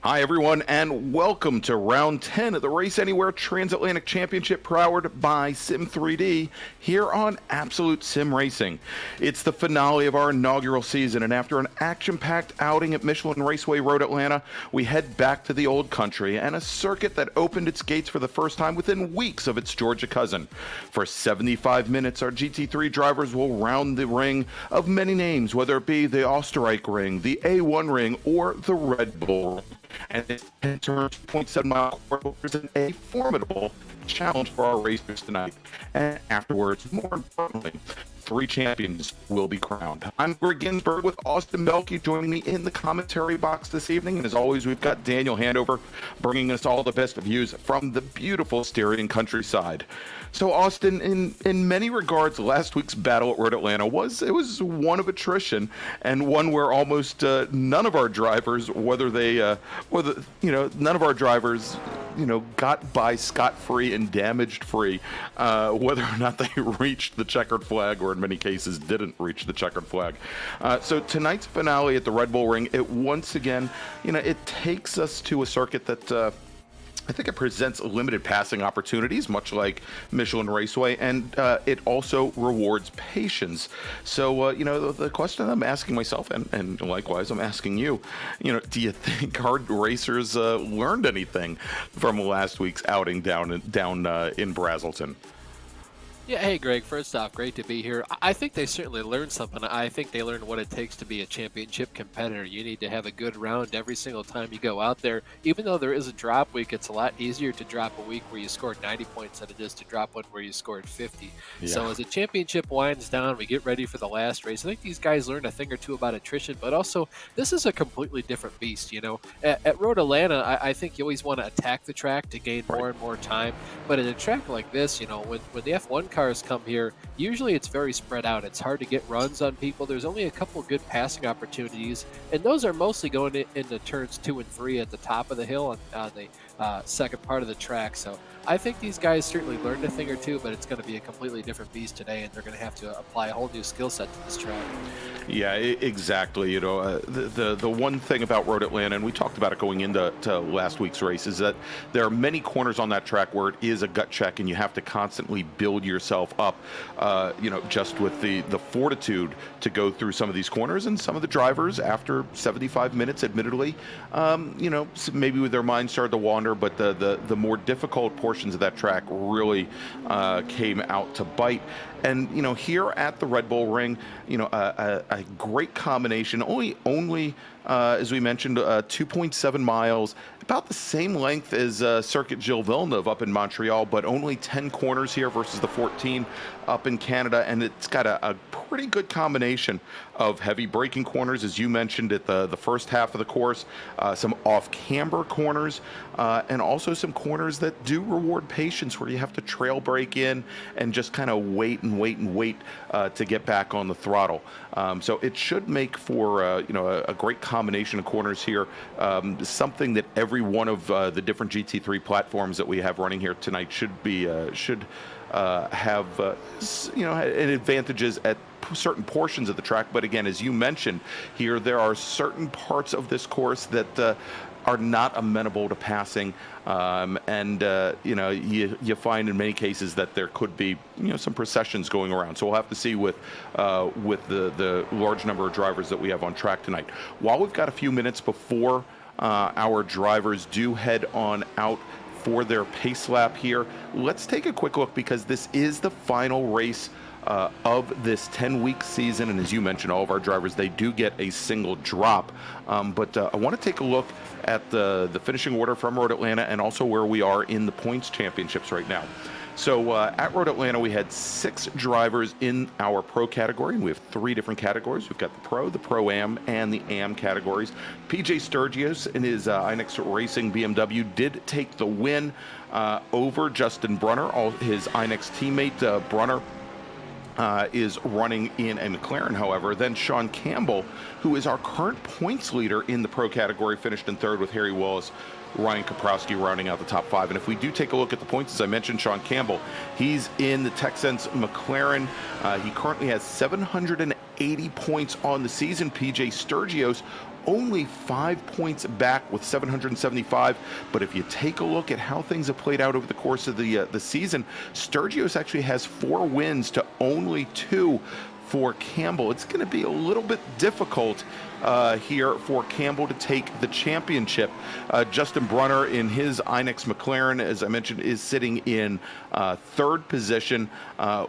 Hi, everyone, and welcome to round 10 of the Race Anywhere Transatlantic Championship powered by Sim3D here on Absolute Sim Racing. It's the finale of our inaugural season, and after an action-packed outing at Michelin Raceway Road Atlanta, we head back to the old country and a circuit that opened its gates for the first time within weeks of its Georgia cousin. For 75 minutes, our GT3 drivers will round the ring of many names, whether it be the Österreich ring, the A1 ring, or the Red Bull ring. And this 2.7 mile course presents a formidable challenge for our racers tonight. And afterwards, more importantly, 3 champions will be crowned. I'm Greg Ginsberg with Austin Belkey joining me in the commentary box this evening. And as always, we've got Daniel Handover bringing us all the best views from the beautiful Styrian countryside. So, Austin, in many regards, last week's battle at Road Atlanta was one of attrition and one where almost none of our drivers, none of our drivers, got by scot-free and damaged-free, whether or not they reached the checkered flag, or in many cases didn't reach the checkered flag. So tonight's finale at the Red Bull Ring, it once again, it takes us to a circuit that I think it presents limited passing opportunities, much like Michelin Raceway, and it also rewards patience. So, the question I'm asking myself, and likewise I'm asking you, do you think our racers learned anything from last week's outing down in Brazelton? Yeah, hey Greg, first off, great to be here. I think they certainly learned something. I think they learned what it takes to be a championship competitor. You need to have a good round every single time you go out there. Even though there is a drop week, it's a lot easier to drop a week where you scored 90 points than it is to drop one where you scored 50. Yeah. So as the championship winds down, we get ready for the last race. I think these guys learned a thing or two about attrition, but also this is a completely different beast. At Road Atlanta, I think you always want to attack the track to gain more and more time. But at a track like this, when the F1 cars come here, usually it's very spread out. It's hard to get runs on people. There's only a couple good passing opportunities, and those are mostly going into turns 2 and 3 at the top of the hill on the second part of the track. So I think these guys certainly learned a thing or two, but it's going to be a completely different beast today, and they're going to have to apply a whole new skill set to this track. Yeah, exactly. The one thing about Road Atlanta, and we talked about it going into last week's race, is that there are many corners on that track where it is a gut check, and you have to constantly build yourself up, just with the fortitude to go through some of these corners. And some of the drivers, after 75 minutes, admittedly, maybe with their minds started to wander, but the more difficult portions of that track really came out to bite. And here at the Red Bull Ring, a great combination. Only as we mentioned, 2.7 miles, about the same length as Circuit Gilles Villeneuve up in Montreal, but only 10 corners here versus the 14 up in Canada. And it's got a pretty good combination of heavy braking corners, as you mentioned, at the first half of the course, some off-camber corners, and also some corners that do reward patience, where you have to trail brake in and just kind of wait to get back on the throttle. So it should make for a great combination of corners here, something that every one of the different GT3 platforms that we have running here tonight should have advantages at certain portions of the track. But again, as you mentioned here, there are certain parts of this course that are not amenable to passing, and you find in many cases that there could be some processions going around. So we'll have to see with the large number of drivers that we have on track tonight. While we've got a few minutes before our drivers do head on out for their pace lap here, let's take a quick look, because this is the final race of this 10-week season. And as you mentioned, all of our drivers, they do get a single drop. But I want to take a look at the finishing order from Road Atlanta, and also where we are in the points championships right now. So at Road Atlanta, we had 6 drivers in our Pro category, and we have 3 different categories. We've got the Pro-Am, and the Am categories. PJ Sturgios in his Inex Racing BMW did take the win over Justin Brunner. His Inex teammate, Brunner, is running in a McLaren, however. Then Sean Campbell, who is our current points leader in the Pro category, finished in 3rd with Harry Wallace, Ryan Kaprowski rounding out the top 5. And if we do take a look at the points, as I mentioned, Sean Campbell, he's in the TechSense McLaren. He currently has 708 680 points on the season. PJ Sturgios only 5 points back with 775. But if you take a look at how things have played out over the course of the season, Sturgios actually has 4 wins to only 2 for Campbell. It's going to be a little bit difficult here for Campbell to take the championship. Justin Brunner in his Inex McLaren, as I mentioned, is sitting in 3rd position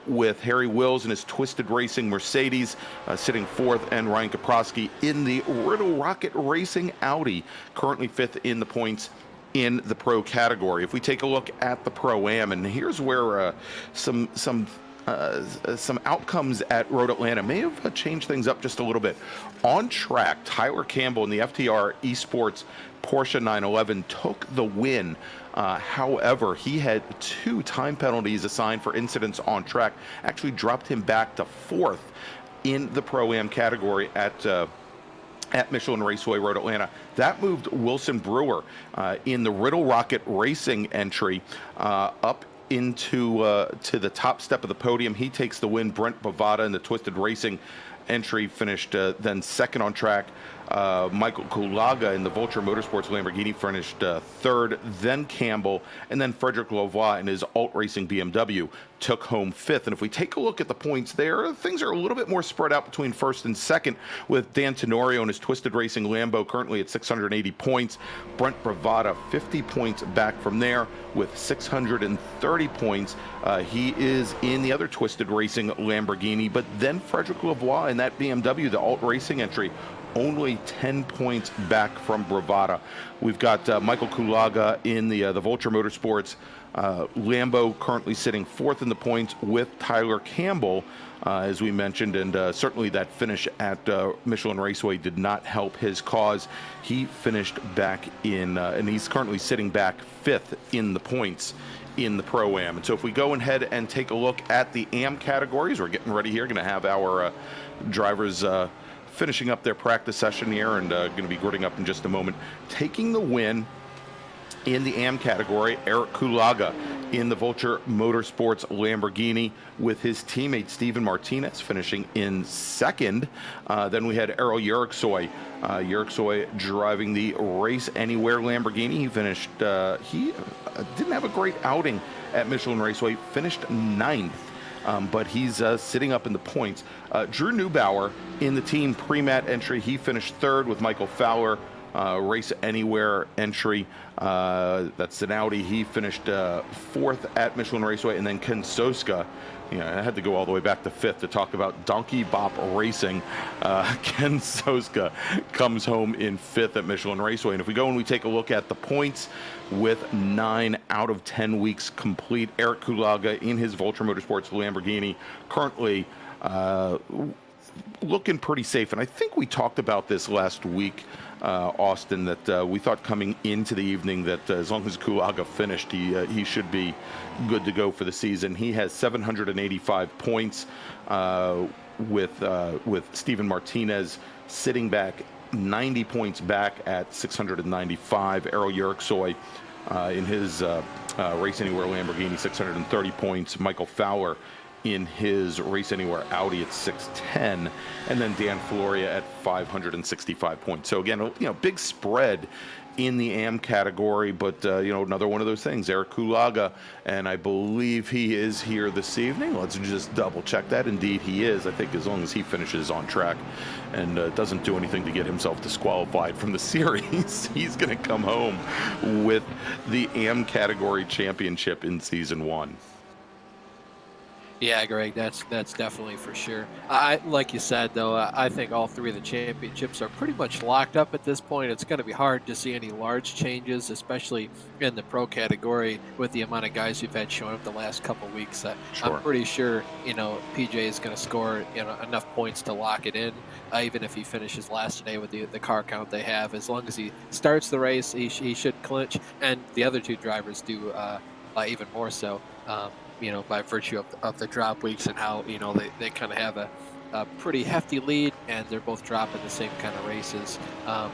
with Harry Wills and his Twisted Racing Mercedes sitting 4th, and Ryan Kaprowski in the Riddle Rocket Racing Audi, currently 5th in the points in the pro category. If we take a look at the Pro-Am, and here's where some outcomes at Road Atlanta may have changed things up just a little bit. On track, Tyler Campbell in the FTR Esports Porsche 911 took the win. However, he had 2 time penalties assigned for incidents on track, actually dropped him back to 4th in the Pro-Am category at Michelin Raceway Road Atlanta. That moved Wilson Brewer in the Riddle Rocket Racing entry up into to the top step of the podium. He takes the win. Brent Bravada in the Twisted Racing entry finished then 2nd on track. Michael Kulaga in the Vulture Motorsports Lamborghini finished 3rd, then Campbell, and then Frederick Belvoir in his Alt Racing BMW took home 5th. And if we take a look at the points there, things are a little bit more spread out between 1st and 2nd, with Dan Tenorio and his Twisted Racing Lambo currently at 680 points. Brent Bravada 50 points back from there with 630 points. He is in the other Twisted Racing Lamborghini, but then Frederick Belvoir in that BMW, the Alt Racing entry, only 10 points back from Bravada. We've got Michael Kulaga in the Vulture Motorsports Lambo, currently sitting 4th in the points with Tyler Campbell, as we mentioned, and certainly that finish at Michelin Raceway did not help his cause. He finished back in, and he's currently sitting back 5th in the points in the Pro-Am. And so if we go ahead and take a look at the AM categories, we're getting ready here, going to have our drivers finishing up their practice session here, and going to be girding up in just a moment. Taking the win in the AM category, Eric Kulaga in the Vulture Motorsports Lamborghini with his teammate Steven Martinez finishing in 2nd. Then we had Errol Yerksoy. Yerksoy driving the Race Anywhere Lamborghini. He finished, he didn't have a great outing at Michelin Raceway, finished 9th. But he's sitting up in the points. Drew Neubauer in the team pre-mat entry. He finished 3rd with Michael Fowler, Race Anywhere entry. That's an Audi. He finished 4th at Michelin Raceway. And then Ken Soska, I had to go all the way back to 5th to talk about Donkey Bop Racing. Ken Soska comes home in 5th at Michelin Raceway. And if we go and we take a look at the points, with 9 out of 10 weeks complete, Eric Kulaga in his Vulture Motorsports Lamborghini currently looking pretty safe. And I think we talked about this last week, Austin, that we thought coming into the evening that as long as Kulaga finished, he should be good to go for the season. He has 785 points with Steven Martinez sitting back 90 points back at 695. Errol Yerksoy in his Race Anywhere Lamborghini, 630 points. Michael Fowler in his Race Anywhere Audi at 610, and then Dan Floria at 565 points. So again, big spread in the AM category, but another one of those things. Eric Kulaga, and I believe he is here this evening. Let's just double check that. Indeed, he is. I think as long as he finishes on track and doesn't do anything to get himself disqualified from the series, he's going to come home with the AM category championship in season 1. Yeah, Greg, that's definitely for sure. Like you said, though, I think all 3 of the championships are pretty much locked up at this point. It's going to be hard to see any large changes, especially in the pro category with the amount of guys we've had showing up the last couple of weeks. Sure. I'm pretty sure, PJ is going to score enough points to lock it in, even if he finishes last today with the car count they have. As long as he starts the race, he should clinch, and the other 2 drivers do even more so. By virtue of the drop weeks and how, they kind of have a pretty hefty lead, and they're both dropping the same kind of races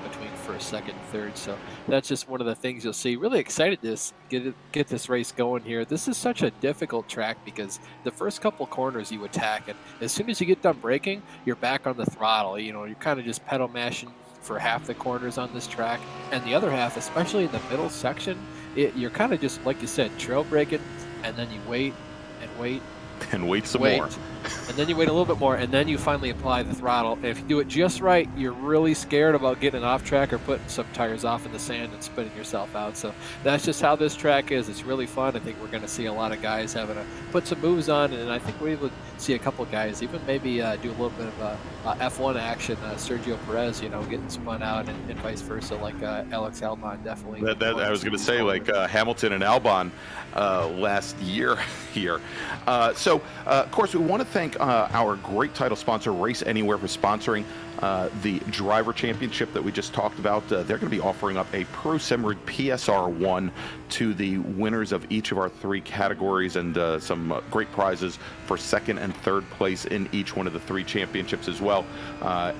between first, second, and third. So that's just one of the things you'll see. Really excited to get this race going here. This is such a difficult track because the first couple corners you attack, and as soon as you get done braking, you're back on the throttle. You know, you're kind of just pedal mashing for half the corners on this track, and the other half, especially in the middle section, you're kind of just, like you said, trail braking, and then you wait and wait and wait some more. And then you wait a little bit more, and then you finally apply the throttle. And if you do it just right, you're really scared about getting off track or putting some tires off in the sand and spinning yourself out. So that's just how this track is. It's really fun. I think we're going to see a lot of guys having to put some moves on, and I think we will see a couple guys even maybe do a little bit of F1 action. Sergio Perez, you know, getting spun out, and vice versa, like Alex Albon definitely. I was going to say, like Hamilton and Albon last year here. So, of course, we want to thank our great title sponsor, Race Anywhere, for sponsoring the driver championship that we just talked about. They're going to be offering up a Pro Sim Rig PSR1 to the winners of each of our 3 categories, and some great prizes for second and third place in each one of the 3 championships as well.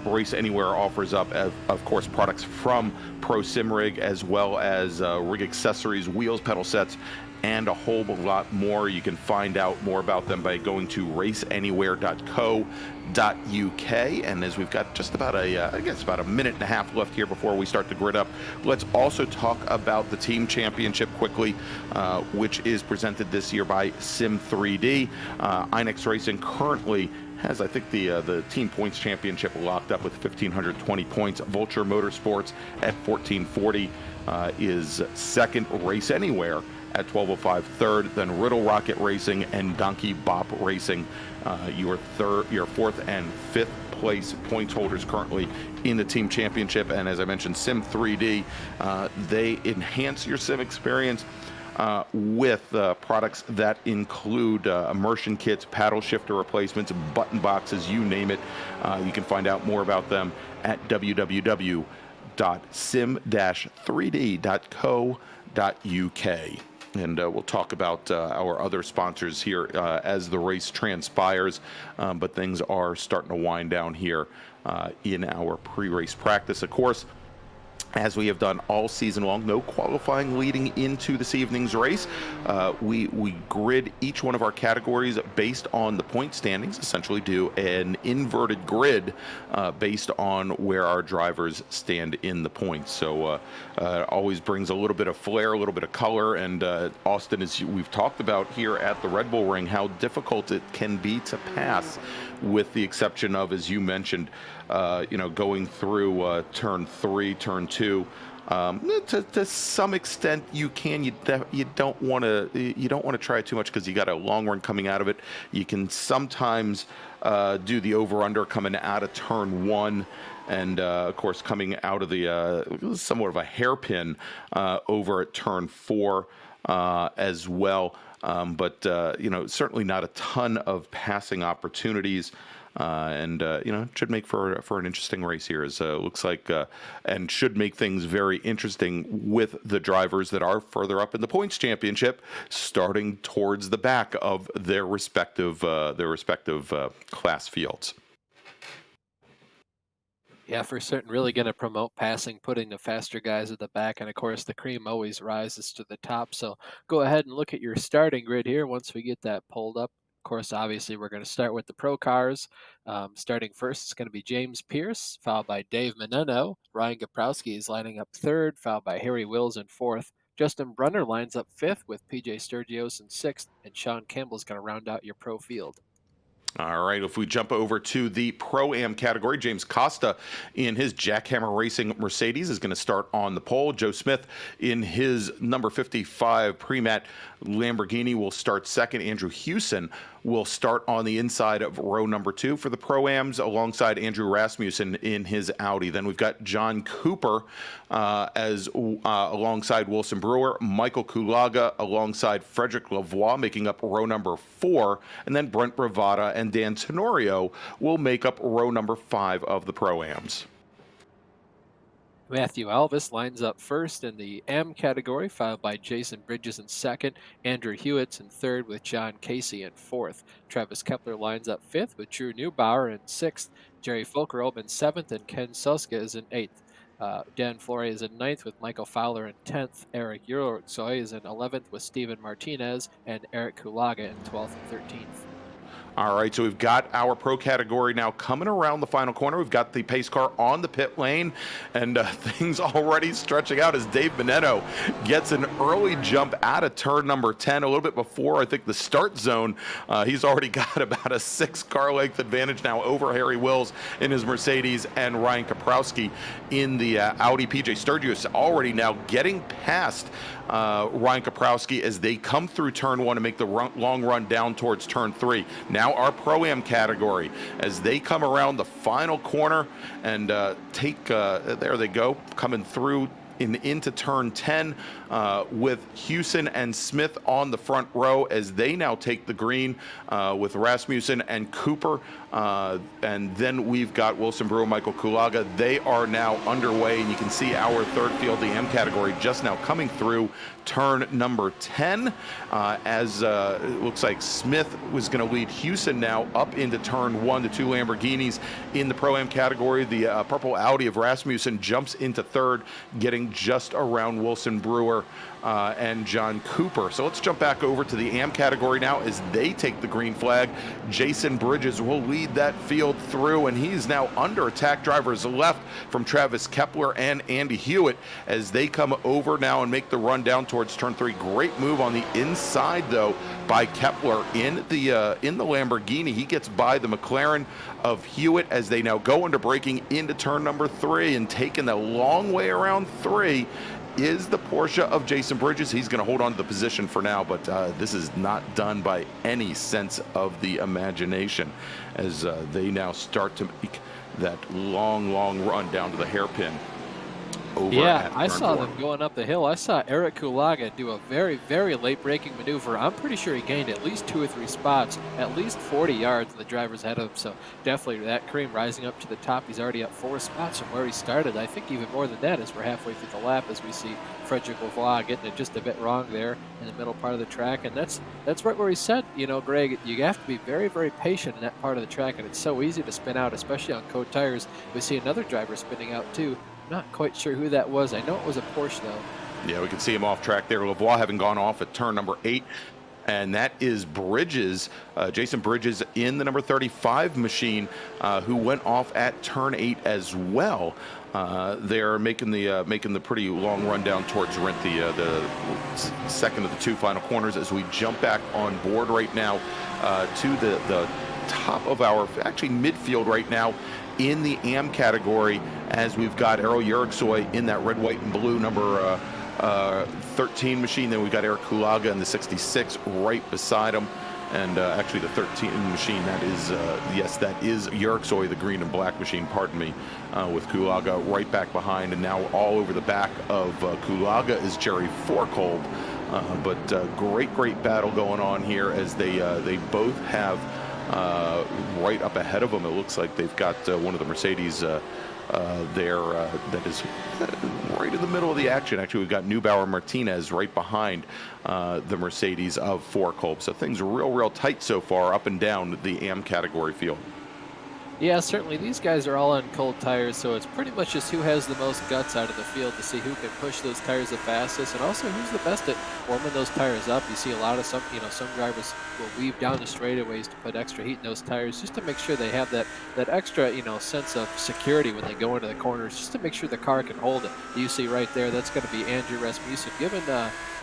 Race Anywhere offers up, of course, products from Pro Sim Rig, as well as rig accessories, wheels, pedal sets, and a whole lot more. You can find out more about them by going to raceanywhere.co.uk. And as we've got just about about a minute and a half left here before we start to grid up, let's also talk about the team championship quickly, which is presented this year by Sim3D. Inex Racing currently has, I think, the team points championship locked up with 1,520 points. Vulture Motorsports at 1,440 is second. Race Anywhere at 1205 third, then Riddle Rocket Racing and Donkey Bop Racing, your fourth and fifth place points holders currently in the team championship. And as I mentioned, Sim3D, they enhance your sim experience with products that include immersion kits, paddle shifter replacements, button boxes, you name it. You can find out more about them at www.sim-3d.co.uk. And we'll talk about our other sponsors here as the race transpires, but things are starting to wind down here in our pre-race practice. Of course, as we have done all season long, no qualifying leading into this evening's race. We grid each one of our categories based on the point standings, essentially do an inverted grid based on where our drivers stand in the points. So it always brings a little bit of flair, a little bit of color. And Austin, as we've talked about here at the Red Bull Ring, how difficult it can be to pass, with the exception of, as you mentioned, going through turn 3, turn 2. To some extent, you can. You don't want to try it too much because you got a long run coming out of it. You can sometimes do the over/under coming out of turn 1, and of course coming out of the somewhat of a hairpin over at turn 4 as well. But certainly not a ton of passing opportunities. It should make for an interesting race here. As looks like, and should make things very interesting with the drivers that are further up in the points championship, starting towards the back of their respective class fields. Yeah, for certain, really going to promote passing, putting the faster guys at the back, and of course the cream always rises to the top. So go ahead and look at your starting grid here once we get that pulled up. Of course, obviously, we're going to start with the pro cars. Starting first, it's going to be James Pierce, followed by Dave Menino. Ryan Kaprowski is lining up third, followed by Harry Wills in fourth. Justin Brunner lines up fifth with PJ Sturgios in sixth, and Sean Campbell is going to round out your pro field. All right, if we jump over to the Pro-Am category, James Costa in his Jackhammer Racing Mercedes is going to start on the pole. Joe Smith in his number 55 Premat Lamborghini will start second. Andrew Hewson will start on the inside of row number 2 for the Pro-Ams alongside Andrew Rasmussen in his Audi. Then we've got John Cooper alongside Wilson Brewer, Michael Kulaga alongside Frederick Belvoir making up row number 4, and then Brent Bravada and Dan Tenorio will make up row number 5 of the Pro-Ams. Matthew Alvis lines up first in the M category, followed by Jason Bridges in second, Andrew Hewitts in third, with John Casey in fourth. Travis Kepler lines up fifth, with Drew Neubauer in sixth, Jerry Folkerolb in seventh, and Ken Suska is in eighth. Dan Flores is in ninth, with Michael Fowler in 10th. Eric Yuroksoy is in 11th, with Steven Martinez, and Eric Kulaga in 12th and 13th. All right, so we've got our pro category now coming around the final corner. We've got the pace car on the pit lane, and things already stretching out as Dave Bonetto gets an early jump out of turn number 10, a little bit before, I think, the start zone. He's already got about a 6-car length advantage now over Harry Wills in his Mercedes and Ryan Kaprowski in the Audi. PJ Sturgis already now getting past Ryan Kaprowski as they come through turn 1 and make the long run down towards turn 3. Now our Pro-Am category as they come around the final corner and there they go, coming through into turn 10 with Hewson and Smith on the front row as they now take the green with Rasmussen and Cooper. And then we've got Wilson Brewer, Michael Kulaga. They are now underway, and you can see our third field, the M category, just now coming through turn number 10 as it looks like Smith was going to lead Hewson now up into turn 1. The two Lamborghinis in the Pro-Am category. The purple Audi of Rasmussen jumps into third, getting just around Wilson Brewer and John Cooper. So let's jump back over to the AM category now as they take the green flag. Jason Bridges will lead that field through, and he's now under attack. Drivers left from Travis Kepler and Andy Hewitt as they come over now and make the run down towards turn 3. Great move on the inside, though, by Kepler in the Lamborghini. He gets by the McLaren of Hewitt as they now go into braking into turn number 3, and taking the long way around 3 is the Porsche of Jason Bridges. He's going to hold on to the position for now, but this is not done by any sense of the imagination as they now start to make that long run down to the hairpin. Yeah, I saw them going up the hill. I saw Eric Kulaga do a very, very late braking maneuver. I'm pretty sure he gained at least 2 or 3 spots, at least 40 yards, and the drivers ahead of him. So definitely that cream rising up to the top. He's already up 4 spots from where he started. I think even more than that as we're halfway through the lap, as we see Frederick Belvoir getting it just a bit wrong there in the middle part of the track. And that's right where he said, you know, Greg, you have to be very, very patient in that part of the track, and it's so easy to spin out, especially on coat tires. We see another driver spinning out too. Not quite sure who that was. I know it was a Porsche, though. Yeah, we can see him off track there. Belvoir having gone off at turn number 8. And that is Bridges, Jason Bridges in the number 35 machine, who went off at turn 8 as well. They're making the pretty long run down towards Rent, the second of the 2 final corners, as we jump back on board right now to the top of our, actually midfield right now, in the AM category, as we've got Errol Yeriksoy in that red, white, and blue number 13 machine. Then we've got Eric Kulaga in the 66 right beside him. And actually the 13 machine, that is, yes, that is Yeriksoy, the green and black machine, pardon me, with Kulaga right back behind. And now all over the back of Kulaga is Jerry Forkolb. But great battle going on here as they both have right up ahead of them. It looks like they've got one of the Mercedes there that is right in the middle of the action. Actually, we've got Neubauer Martinez right behind the Mercedes of Forkolb. So things are real tight so far up and down the AM category field. Yeah, certainly these guys are all on cold tires, so it's pretty much just who has the most guts out of the field to see who can push those tires the fastest, and also who's the best at warming those tires up. You see a lot of some drivers will weave down the straightaways to put extra heat in those tires just to make sure they have that extra, sense of security when they go into the corners, just to make sure the car can hold it. You see right there, that's going to be Andrew Rasmussen giving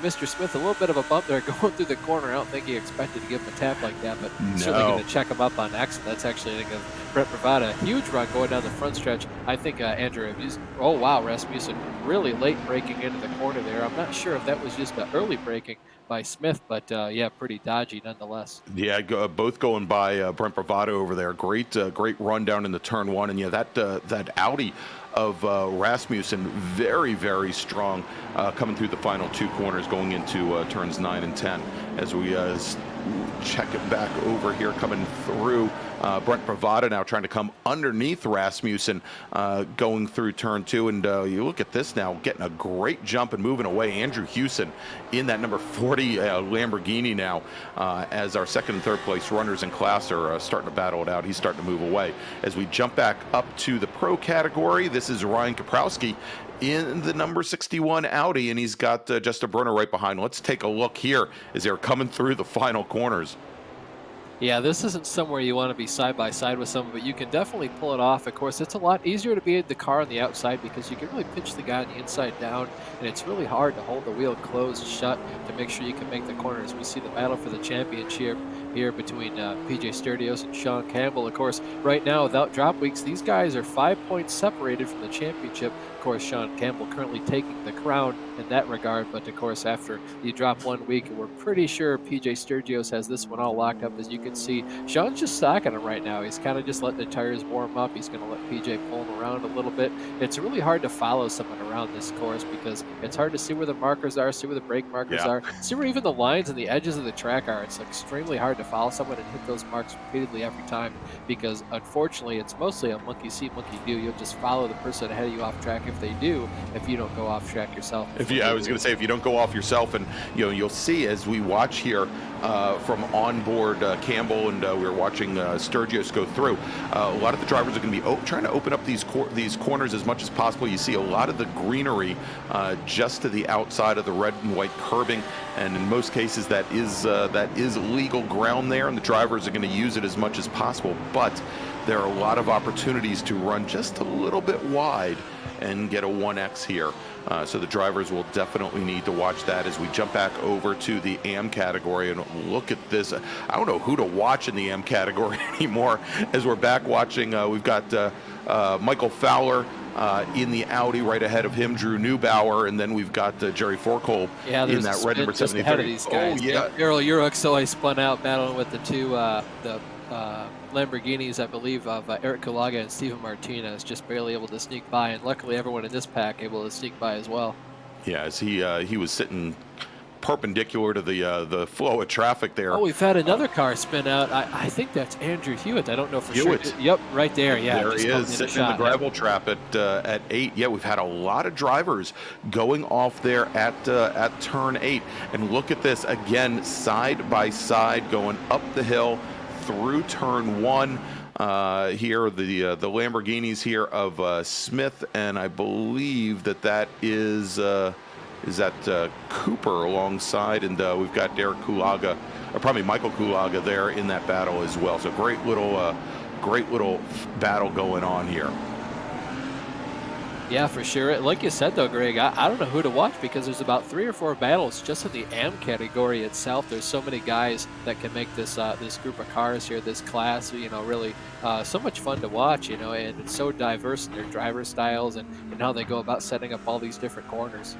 Mr. Smith a little bit of a bump there going through the corner. I don't think he expected to give him a tap like that, but certainly going to check him up on exit. That's actually, I think, Brent Bravada, a huge run going down the front stretch. I think Andrew, oh wow, Rasmussen really late braking into the corner there. I'm not sure if that was just early braking by Smith, but yeah, pretty dodgy nonetheless. Yeah, both going by Brent Bravada over there. Great run down in the turn 1, and yeah, that Audi of Rasmussen, very strong, coming through the final 2 corners, going into turns 9 and 10. as we check it back over here coming through. Brent Bravada now trying to come underneath Rasmussen going through turn 2. And you look at this now, getting a great jump and moving away. Andrew Hewson in that number 40 Lamborghini now as our second and third place runners in class are starting to battle it out. He's starting to move away. As we jump back up to the pro category, this is Ryan Kaprowski in the number 61 Audi, and he's got Justin Brunner right behind. Let's take a look here as they're coming through the final corners. Yeah, this isn't somewhere you want to be side by side with someone, but you can definitely pull it off. Of course, it's a lot easier to be in the car on the outside because you can really pitch the guy on the inside down, and it's really hard to hold the wheel closed shut to make sure you can make the corners. We see the battle for the championship here between PJ Sturdios and Sean Campbell. Of course, right now, without drop weeks, these guys are 5 points separated from the championship. Of course, Sean Campbell currently taking the crown in that regard, but of course, after you drop 1 week, we're pretty sure PJ Sturdios has this one all locked up. As you can see, Sean's just stocking him right now. He's kind of just letting the tires warm up. He's going to let PJ pull him around a little bit. It's really hard to follow someone around this course because it's hard to see where the markers are, see where the brake markers are, see where even the lines and the edges of the track are. It's extremely hard to follow someone and hit those marks repeatedly every time because unfortunately it's mostly a monkey see, monkey do. You'll just follow the person ahead of you off track if they do, if you don't go off track yourself. I was going to say, if you don't go off yourself, and you'll see as we watch here from onboard Campbell, and we were watching Sturgios go through. A lot of the drivers are going to be trying to open up these corners as much as possible. You see a lot of the greenery just to the outside of the red and white curbing, and in most cases that is legal ground there, and the drivers are going to use it as much as possible. But there are a lot of opportunities to run just a little bit wide and get a 1X here. So the drivers will definitely need to watch that as we jump back over to the AM category and look at this. I don't know who to watch in the AM category anymore as we're back watching. We've got Michael Fowler in the Audi, right ahead of him, Drew Neubauer, and then we've got Jerry Forkolb in that red number 73. These guys. Oh, yeah. Errol Uruxoy spun out battling with the two Lamborghinis, I believe, of Eric Kulaga and Steven Martinez, just barely able to sneak by, and luckily everyone in this pack able to sneak by as well. Yeah, as he was sitting perpendicular to the flow of traffic there. Oh, we've had another car spin out. I think that's Andrew Hewitt. I don't know for Hewitt. sure. Yep, right there. Yeah, there he is, sitting in the gravel trap at 8. Yeah, we've had a lot of drivers going off there at turn 8, and look at this again, side by side, going up the hill through turn 1. Here the Lamborghinis here of Smith, and I believe that is that Cooper alongside, and we've got Derek Kulaga, or probably Michael Kulaga there in that battle as well. So great little battle going on here. Yeah, for sure. Like you said, though, Greg, I don't know who to watch because there's about 3 or 4 battles just in the AM category itself. There's so many guys that can make this this group of cars here, this class, really so much fun to watch, and it's so diverse in their driver styles and how they go about setting up all these different corners.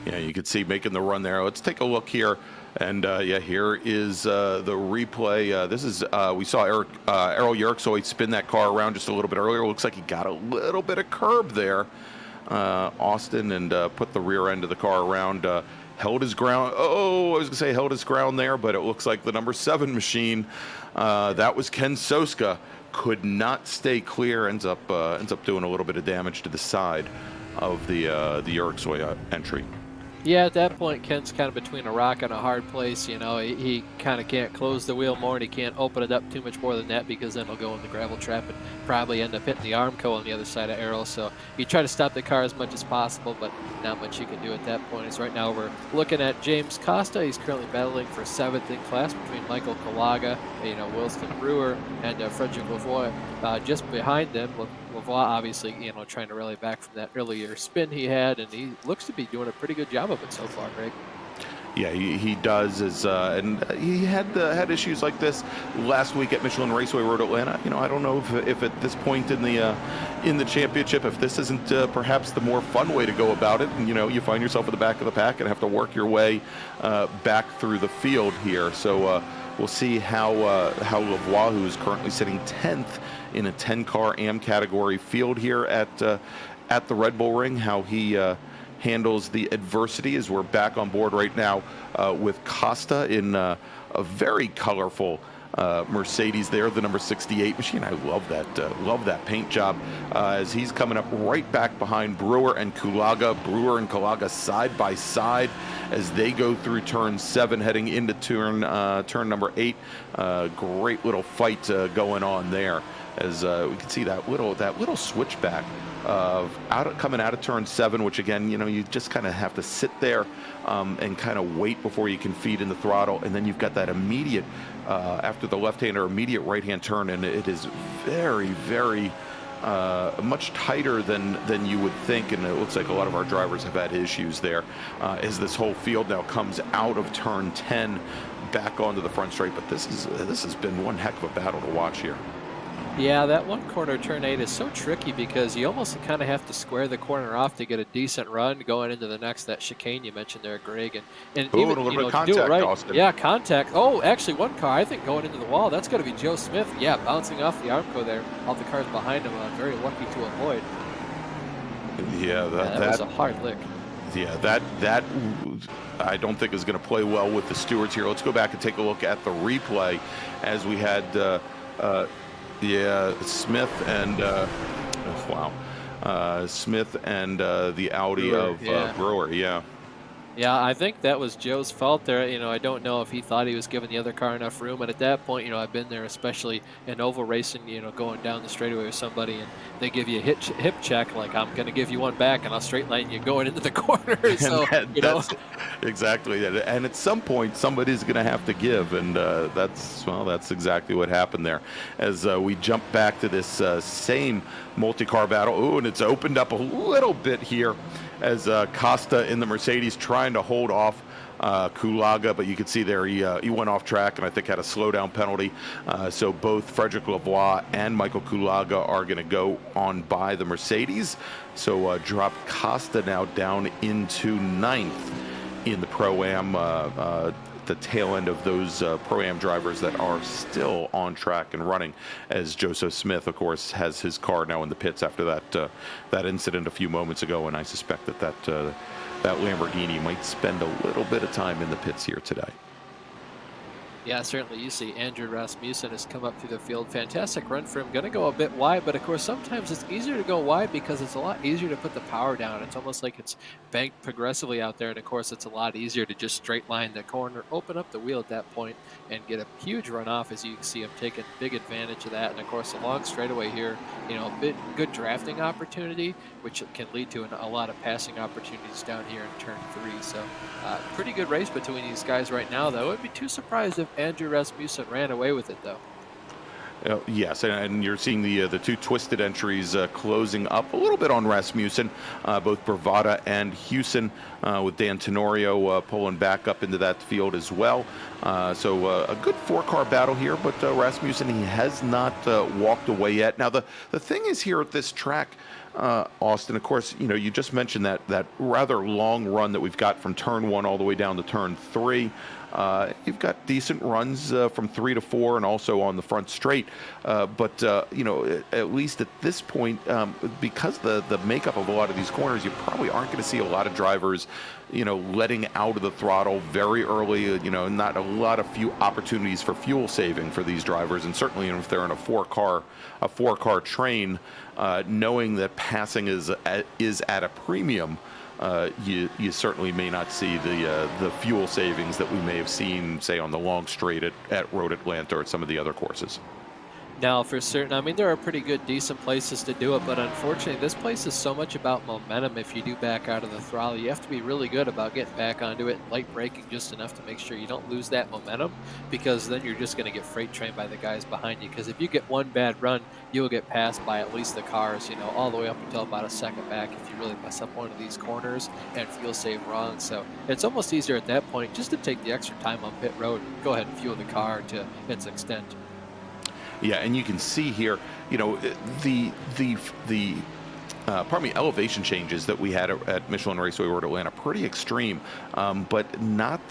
Yeah, you can see making the run there. Let's take a look here. And here is the replay. This is we saw Errol Yerksoy spin that car around just a little bit earlier. Looks like he got a little bit of curb there, Austin, and put the rear end of the car around. Held his ground. Oh, I was gonna say held his ground there, but it looks like the number 7 machine. That was Ken Soska. Could not stay clear. Ends up doing a little bit of damage to the side of the Yerksoy entry. Yeah, at that point, Ken's kind of between a rock and a hard place. He kind of can't close the wheel more, and he can't open it up too much more than that because then he'll go in the gravel trap and probably end up hitting the Armco on the other side of Errol. So you try to stop the car as much as possible, but not much you can do at that point. As right now we're looking at James Costa. He's currently battling for 7th in class between Michael Kulaga, Wilson Brewer, and Frederick Belvoir. Just behind them, Belvoir obviously, trying to rally back from that earlier spin he had, and he looks to be doing a pretty good job of it so far, Greg. Yeah, he does, and he had issues like this last week at Michelin Raceway Road Atlanta. I don't know if at this point in the championship, if this isn't perhaps the more fun way to go about it, and you find yourself at the back of the pack and have to work your way back through the field here. So we'll see how Belvoir, who is currently sitting 10th in a 10-car AM category field here at the Red Bull Ring, how he handles the adversity, as we're back on board right now with Costa in a very colorful Mercedes there, the number 68 machine. I love that paint job as he's coming up right back behind Brewer and Kulaga. Brewer and Kulaga side by side as they go through turn 7 heading into turn number 8. Great little fight going on there as we can see that little switchback coming out of turn 7, which again, you just kind of have to sit there and kind of wait before you can feed in the throttle, and then you've got that immediate after the left-hander immediate right-hand turn, and it is very, very much tighter than you would think, and it looks like a lot of our drivers have had issues there as this whole field now comes out of turn 10 back onto the front straight. But this has been one heck of a battle to watch here. Yeah, that one corner, turn 8, is so tricky because you almost kind of have to square the corner off to get a decent run going into the next, that chicane you mentioned there, Greg. And ooh, even, a little bit of to contact, do it right, Austin. yeah, contact. Oh, actually, one car, I think, going into the wall, that's going to be Joe Smith. Yeah, bouncing off the Armco there, off the cars behind him. Very lucky to avoid. Yeah, that was a hard lick. Yeah, that I don't think is going to play well with the stewards here. Let's go back and take a look at the replay as we had Smith and Smith and the Audi Brewer, of Brewer. Yeah, I think that was Joe's fault there. I don't know if he thought he was giving the other car enough room. And at that point, I've been there, especially in oval racing, going down the straightaway with somebody, and they give you a hip check, like, I'm going to give you one back, and I'll straight line you going into the corner. So, that's exactly it. And at some point, somebody's going to have to give, and that's exactly what happened there. As we jump back to this same multi-car battle. Ooh, and it's opened up a little bit here as Costa in the Mercedes trying to hold off Kulaga, but you can see there he went off track and I think had a slowdown penalty. So both Frederick Belvoir and Michael Kulaga are going to go on by the Mercedes. So drop Costa now down into 9th in the Pro-Am. The tail end of those Pro-Am drivers that are still on track and running, as Joseph Smith, of course, has his car now in the pits after that incident a few moments ago, and I suspect that Lamborghini might spend a little bit of time in the pits here today. Yeah, certainly. You see Andrew Rasmussen has come up through the field. Fantastic run for him. Going to go a bit wide, but of course sometimes it's easier to go wide because it's a lot easier to put the power down. It's almost like it's banked progressively out there, and of course it's a lot easier to just straight line the corner, open up the wheel at that point, and get a huge runoff. As you can see, I'm taking big advantage of that, and of course a long straightaway here, good drafting opportunity, which can lead to a lot of passing opportunities down here in turn 3. So pretty good race between these guys right now, though. I wouldn't be too surprised if Andrew Rasmussen ran away with it, though. Yes, and you're seeing the two twisted entries closing up a little bit on Rasmussen, both Bravada and Houston, with Dan Tenorio pulling back up into that field as well. So a good 4-car battle here, but Rasmussen, he has not walked away yet. Now, the thing is here at this track, Austin, of course, you just mentioned that rather long run that we've got from turn 1 all the way down to turn 3. You've got decent runs from 3 to 4 and also on the front straight. But at least at this point, because the makeup of a lot of these corners, you probably aren't going to see a lot of drivers, letting out of the throttle very early, not a lot of few opportunities for fuel saving for these drivers. And certainly if they're in a four-car train, knowing that passing is at a premium, you certainly may not see the fuel savings that we may have seen, say, on the long straight at Road Atlanta or at some of the other courses. Now, for certain, I mean, there are pretty good, decent places to do it, but unfortunately, this place is so much about momentum. If you do back out of the throttle, you have to be really good about getting back onto it, light braking just enough to make sure you don't lose that momentum, because then you're just going to get freight trained by the guys behind you. Because if you get one bad run, you'll get passed by at least the cars, all the way up until about a second back if you really mess up one of these corners and fuel save wrong. So it's almost easier at that point just to take the extra time on pit road and go ahead and fuel the car to its extent. Yeah, and you can see here, the elevation changes that we had at Michelin Raceway Road Atlanta. Pretty extreme, but not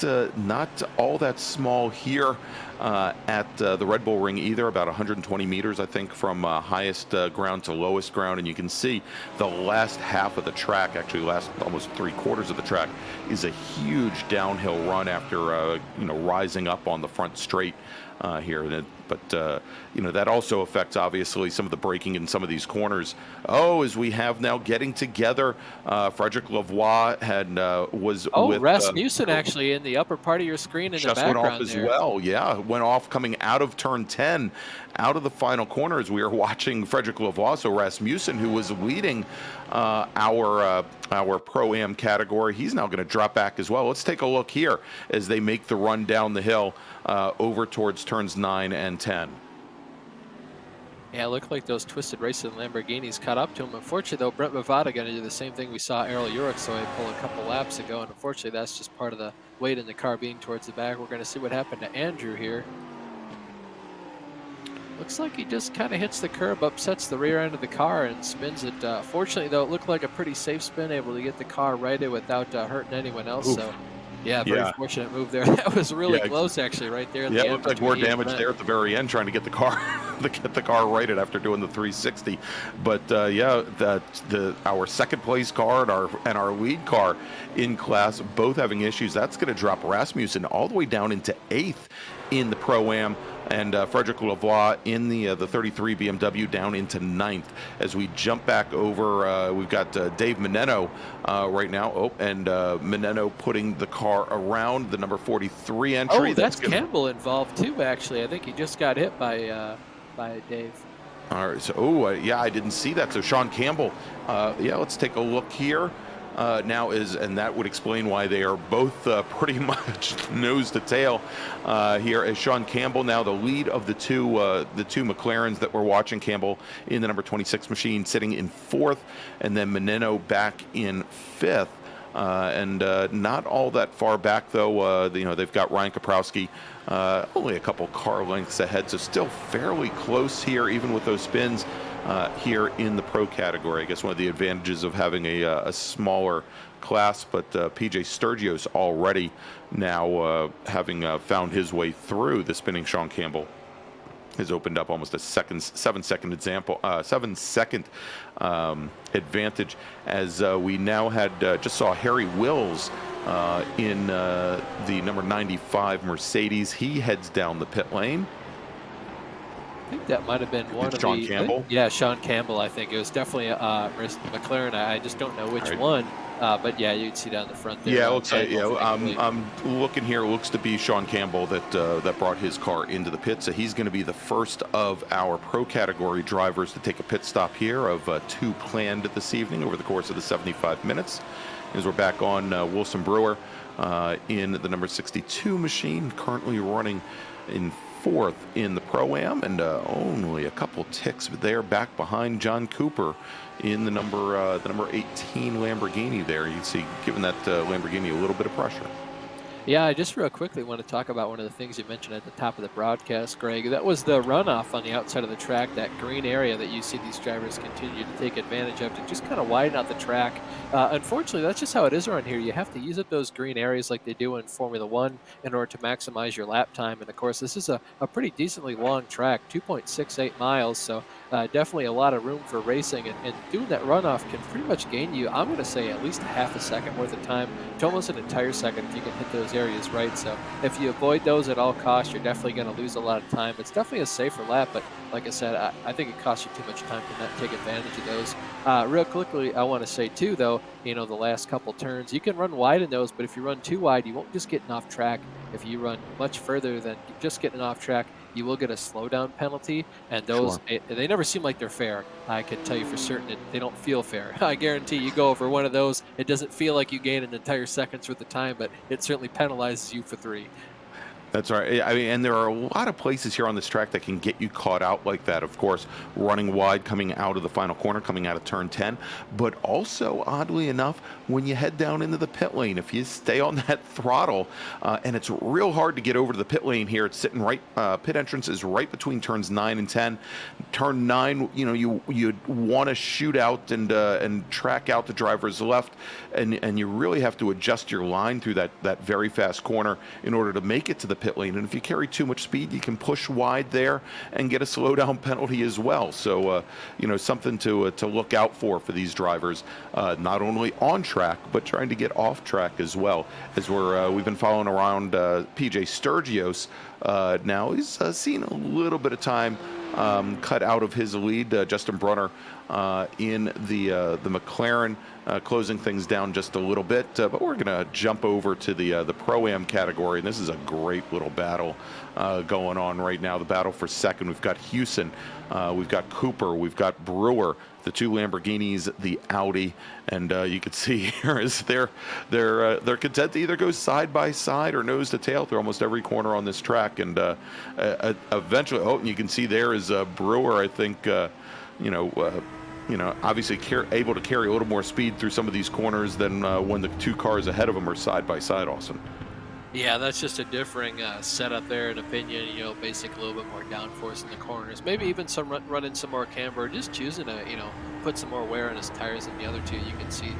all that small here at the Red Bull Ring either. About 120 meters, I think, from highest ground to lowest ground. And you can see the last half of the track, actually last almost 3/4 of the track, is a huge downhill run after rising up on the front straight here. But that also affects obviously some of the braking in some of these corners. As we have now getting together, Frederick Belvoir was with Rasmussen actually in the upper part of your screen in the background went off as well. Yeah, went off coming out of turn 10, out of the final corner as we are watching Frederick Belvoir. So Rasmussen, who was leading our Pro-Am category, he's now going to drop back as well. Let's take a look here as they make the run down the hill over towards turns 9 and 10. Yeah, it looked like those twisted racing Lamborghinis caught up to him. Unfortunately, though, Brent Bravada going to do the same thing we saw Errol Urick, so I pulled a couple laps ago, and unfortunately, that's just part of the weight in the car being towards the back. We're going to see what happened to Andrew here. Looks like he just kind of hits the curb, upsets the rear end of the car, and spins it. Fortunately, though, it looked like a pretty safe spin, able to get the car righted without hurting anyone else. Oof. So, yeah, very fortunate move there. That was really close, actually, right there. At the it end looked like more damage there at the very end, trying to get the car righted after doing the 360. But our second place car and our lead car in class both having issues. That's going to drop Rasmussen all the way down into 8th in the Pro-Am, and Frederick Belvoir in the 33 BMW down into 9th. As we jump back over, we've got Dave Meneno right now. And Meneno putting the car around the number 43 entry. That's Campbell involved too, actually. I think he just got hit by Dave. All right, so I didn't see that. So Sean Campbell, let's take a look here. And that would explain why they are both pretty much nose to tail here, as Sean Campbell now the lead of the two McLarens that we're watching. Campbell in the number 26 machine sitting in 4th, and then Meneno back in 5th. And not all that far back, though. They've got Ryan Kaprowski only a couple car lengths ahead, so still fairly close here, even with those spins here in the pro category. I guess one of the advantages of having a smaller class, but PJ Sturgio's already now having found his way through the spinning Sean Campbell has opened up almost a 7-second advantage, as we now had just saw Harry Wills in the number 95 Mercedes. He heads down the pit lane. I think that might have been one of Sean Campbell? Yeah, Sean Campbell, I think. It was definitely a McLaren. I just don't know which one. But yeah, you'd see down the front there. Yeah, it looks like, I'm looking here. It looks to be Sean Campbell that brought his car into the pit. So he's going to be the first of our pro category drivers to take a pit stop here, of 2 planned this evening over the course of the 75 minutes. As we're back on Wilson Brewer in the number 62 machine, currently running in 4th in the Pro-Am, and only a couple ticks there back behind John Cooper in the number 18 Lamborghini there. You can see giving that Lamborghini a little bit of pressure. Yeah, I just real quickly want to talk about one of the things you mentioned at the top of the broadcast, Greg. That was the runoff on the outside of the track, that green area that you see these drivers continue to take advantage of to just kind of widen out the track. Unfortunately, that's just how it is around here. You have to use up those green areas like they do in Formula One in order to maximize your lap time. And of course, this is a pretty decently long track, 2.68 miles, so definitely a lot of room for racing. And doing that runoff can pretty much gain you, I'm going to say, at least half a second worth of time to almost an entire second if you can hit those areas right. So if you avoid those at all costs, you're definitely going to lose a lot of time. It's definitely a safer lap, but like I said, I think it costs you too much time to not take advantage of those. Real quickly, I want to say too, though, the last couple turns, you can run wide in those, but if you run too wide, you won't just get off track. If you run much further than just getting off track, you will get a slowdown penalty, and those they never seem like they're fair. I can tell you for certain they don't feel fair. I guarantee you go over one of those, it doesn't feel like you gain an entire second's worth of time, but it certainly penalizes you for 3. That's right. I mean, and there are a lot of places here on this track that can get you caught out like that. Of course, running wide, coming out of the final corner, coming out of turn 10. But also, oddly enough, when you head down into the pit lane, if you stay on that throttle, and it's real hard to get over to the pit lane here. It's sitting right. Pit entrance is right between turns 9 and 10. Turn 9, you want to shoot out and track out the driver's left, and you really have to adjust your line through that very fast corner in order to make it to the pit lane. And if you carry too much speed, you can push wide there and get a slowdown penalty as well. So something to look out for these drivers, not only on track but trying to get off track as well. As we've been following around PJ Sturgios. Now he's seen a little bit of time cut out of his lead. Justin Brunner in the McLaren closing things down just a little bit, but we're going to jump over to the Pro-Am category, and this is a great little battle going on right now. The battle for second. We've got Houston, we've got Cooper, we've got Brewer, the two Lamborghinis, the Audi, and you can see here is they're content to either go side by side or nose to tail through almost every corner on this track, and eventually, and you can see there is Brewer, I think, obviously able to carry a little more speed through some of these corners than when the two cars ahead of him are side by side, Austin. Yeah, that's just a differing setup there, in opinion. Basically a little bit more downforce in the corners. Maybe even running some more camber, just choosing to, put some more wear on his tires than the other two. You can see,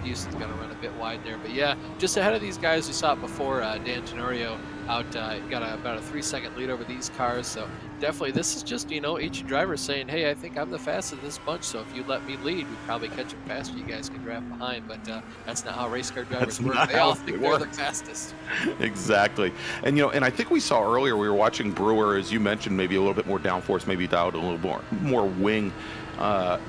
Houston's going to run a bit wide there. But yeah, just ahead of these guys we saw it before. Dan Tenorio out, got about a 3-second lead over these cars. So definitely this is just, each driver saying, hey, I think I'm the fastest in this bunch. So if you let me lead, we probably catch him faster. You guys can draft behind. But that's not how race car drivers work. They all think they're the fastest. Exactly. And and I think we saw earlier, we were watching Brewer, as you mentioned, maybe a little bit more downforce, maybe dialed a little more wing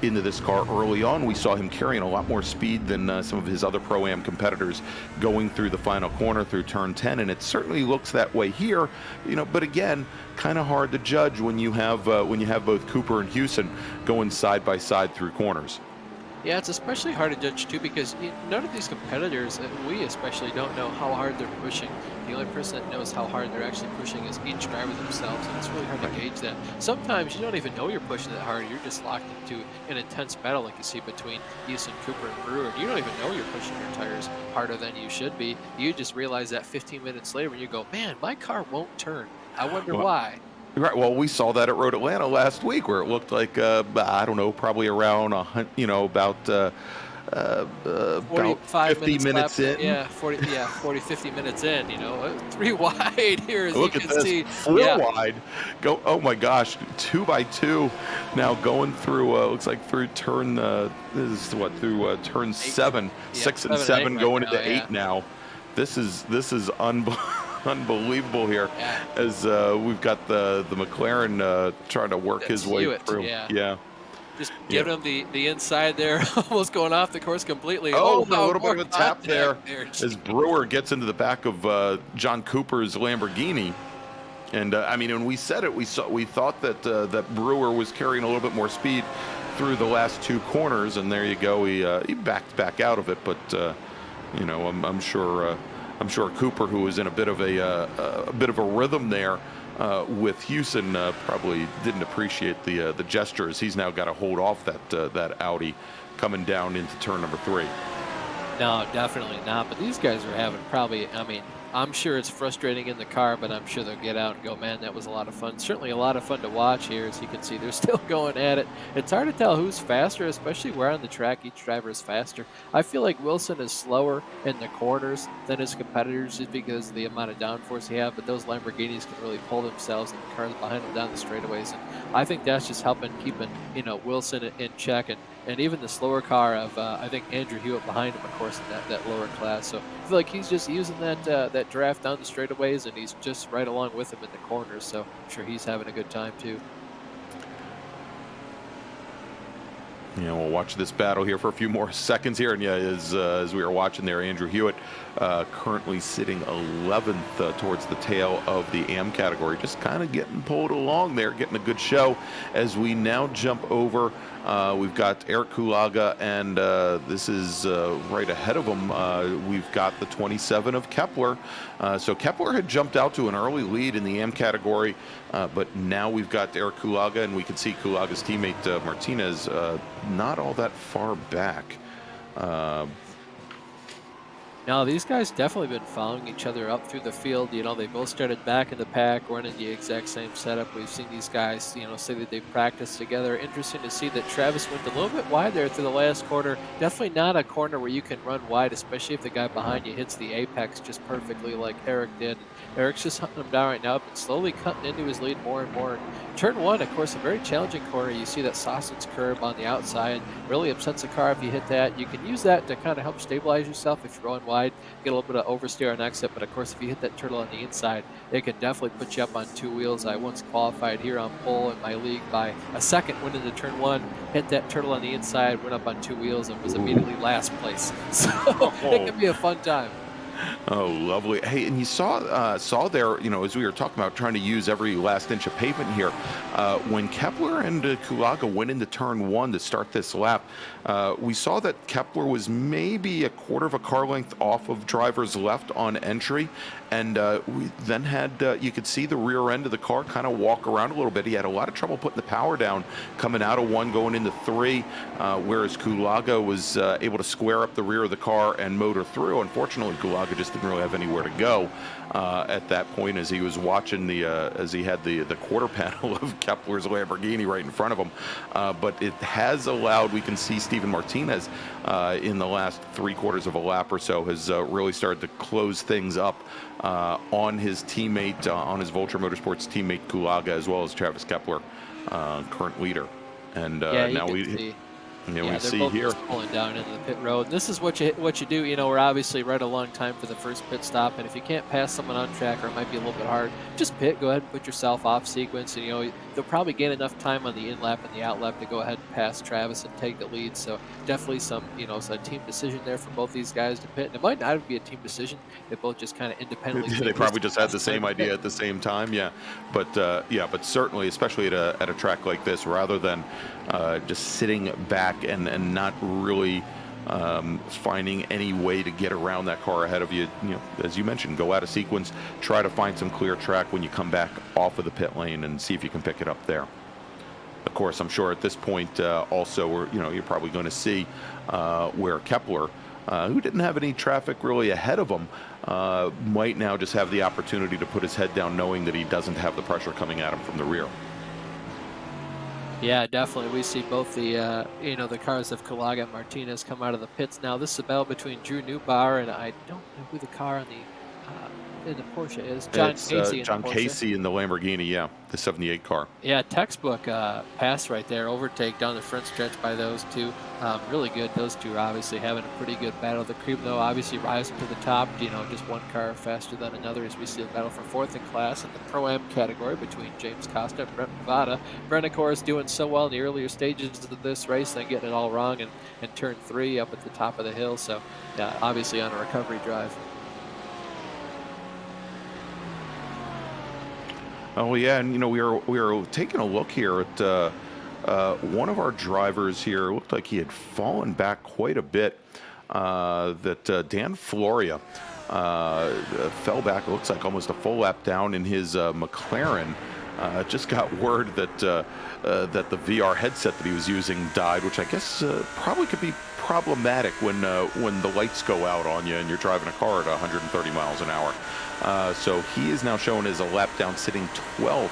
into this car early on. We saw him carrying a lot more speed than some of his other Pro-Am competitors going through the final corner through turn 10, and it certainly looks that way here. But again, kind of hard to judge when you have both Cooper and Houston going side by side through corners. Yeah, it's especially hard to judge too because none of these competitors, we especially, don't know how hard they're pushing. The only person that knows how hard they're actually pushing is each driver themselves, and it's really hard to gauge that. Sometimes you don't even know you're pushing that hard. You're just locked into an intense battle like you see between Houston, Cooper, and Brewer. You don't even know you're pushing your tires harder than you should be. You just realize that 15 minutes later when you go, man, my car won't turn. I wonder why. Right. Well, we saw that at Road Atlanta last week, where it looked like I don't know, probably around about 50 minutes in. Yeah, 50 minutes in. 3 wide here, as Look you at can this, see. 4 wide. Go! Oh my gosh, 2 by 2. Now going through looks like through turn this is what through turn 7, 6 and 7 going into 8 now. This is unbelievable here, as we've got the McLaren trying to work his way through. Yeah. Just giving him the inside there, almost going off the course completely. Oh, a little bit of a tap there as Brewer gets into the back of John Cooper's Lamborghini. And when we said it, we thought that that Brewer was carrying a little bit more speed through the last 2 corners, and there you go. He backed back out of it, but I'm sure Cooper, who was in a bit of a rhythm there with Houston, probably didn't appreciate the gestures. He's now got to hold off that Audi coming down into turn number 3. No, definitely not. But these guys are having probably, I'm sure it's frustrating in the car, but I'm sure they'll get out and go, man, that was a lot of fun. Certainly a lot of fun to watch here. As you can see, they're still going at it. It's hard to tell who's faster, especially where on the track each driver is faster. I feel like Wilson is slower in the corners than his competitors just because of the amount of downforce he has, but those Lamborghinis can really pull themselves and the cars behind them down the straightaways. And I think that's just helping keeping, Wilson in check. And even the slower car of, I think, Andrew Hewitt behind him, of course, in that lower class. So I feel like he's just using that draft down the straightaways, and he's just right along with him in the corners. So I'm sure he's having a good time, too. We'll watch this battle here for a few more seconds here. And as we were watching there, Andrew Hewitt currently sitting 11th towards the tail of the AM category, just kind of getting pulled along there, getting a good show as we now jump over We've got Eric Kulaga, and this is right ahead of him. We've got the 27 of Kepler. So Kepler had jumped out to an early lead in the AM category, but now we've got Eric Kulaga, and we can see Kulaga's teammate Martinez not all that far back. Now, these guys definitely been following each other up through the field. You know, they both started back in the pack, running the exact same setup. We've seen these guys, you know, say that they've practiced together. Interesting to see that Travis went a little bit wide there through the last corner. Definitely not a corner where you can run wide, especially if the guy behind you hits the apex just perfectly like Eric did. Eric's just hunting him down right now, but slowly cutting into his lead more and more. Turn one, of course, a very challenging corner. You see that sausage curve on the outside. Really upsets the car if you hit that. You can use that to kind of help stabilize yourself if you're going wide. Get a little bit of oversteer on exit, but of course, if you hit that turtle on the inside, it can definitely put you up on two wheels. I once qualified here on pole in my league by a second, went into turn one, hit that turtle on the inside, went up on two wheels, and was immediately last place. So it can be a fun time. Oh, lovely. Hey, and you saw there, you know, as we were talking about trying to use every last inch of pavement here, when Kepler and Kulaga went into turn one to start this lap, we saw that Kepler was maybe a quarter of a car length off of driver's left on entry, and we then had, you could see the rear end of the car kind of walk around a little bit. He had a lot of trouble putting the power down coming out of one, going into three, whereas Kulaga was able to square up the rear of the car and motor through. Unfortunately, Kulaga just didn't really have anywhere to go at that point as he was watching as he had the quarter panel of Kepler's Lamborghini right in front of him. But it has allowed, we can see Steven Martinez in the last 3/4 of a lap or so has really started to close things up on his teammate, on his Vulture Motorsports teammate Kulaga, as well as Travis Kepler, current leader. And now we see both here pulling down into the pit road. This is what you do. You know, we're obviously right a long time for the first pit stop, and if you can't pass someone on track, or it might be a little bit hard, just pit. Go ahead and put yourself off sequence, and you know they'll probably gain enough time on the in lap and the out lap to go ahead and pass Travis and take the lead. So definitely some, you know, a team decision there for both these guys to pit. And it might not even be a team decision. They both just kind of independently. They probably just had the same idea at the same time, yeah. But certainly, especially at a track like this, rather than just sitting back and not really finding any way to get around that car ahead of you, you know, as you mentioned, go out of sequence, try to find some clear track when you come back off of the pit lane and see if you can pick it up there. Of course, I'm sure at this point also, you're probably going to see where Kepler, who didn't have any traffic really ahead of him, might now just have the opportunity to put his head down, knowing that he doesn't have the pressure coming at him from the rear. Yeah, definitely. We see both the the cars of Kulaga and Martinez come out of the pits now. This is a battle between Drew Neubauer and I don't know who the car on in the Porsche is. John Casey in the Lamborghini, yeah, the 78 car. Yeah, textbook pass right there, overtake down the front stretch by those two. Really good. Those two are obviously having a pretty good battle. The cream, though, obviously rising to the top. You know, just one car faster than another as we see the battle for fourth in class in the Pro-Am category between James Costa and Brent Bravada. Brent, of course, doing so well in the earlier stages of this race, then getting it all wrong in turn three up at the top of the hill. So, yeah, obviously on a recovery drive. Oh yeah, and we were taking a look here at one of our drivers here. It looked like he had fallen back quite a bit. Dan Floria fell back. It looks like almost a full lap down in his McLaren. Just got word that the VR headset that he was using died, which I guess probably could be problematic when the lights go out on you and you're driving a car at 130 miles an hour. So he is now shown as a lap down, sitting 12th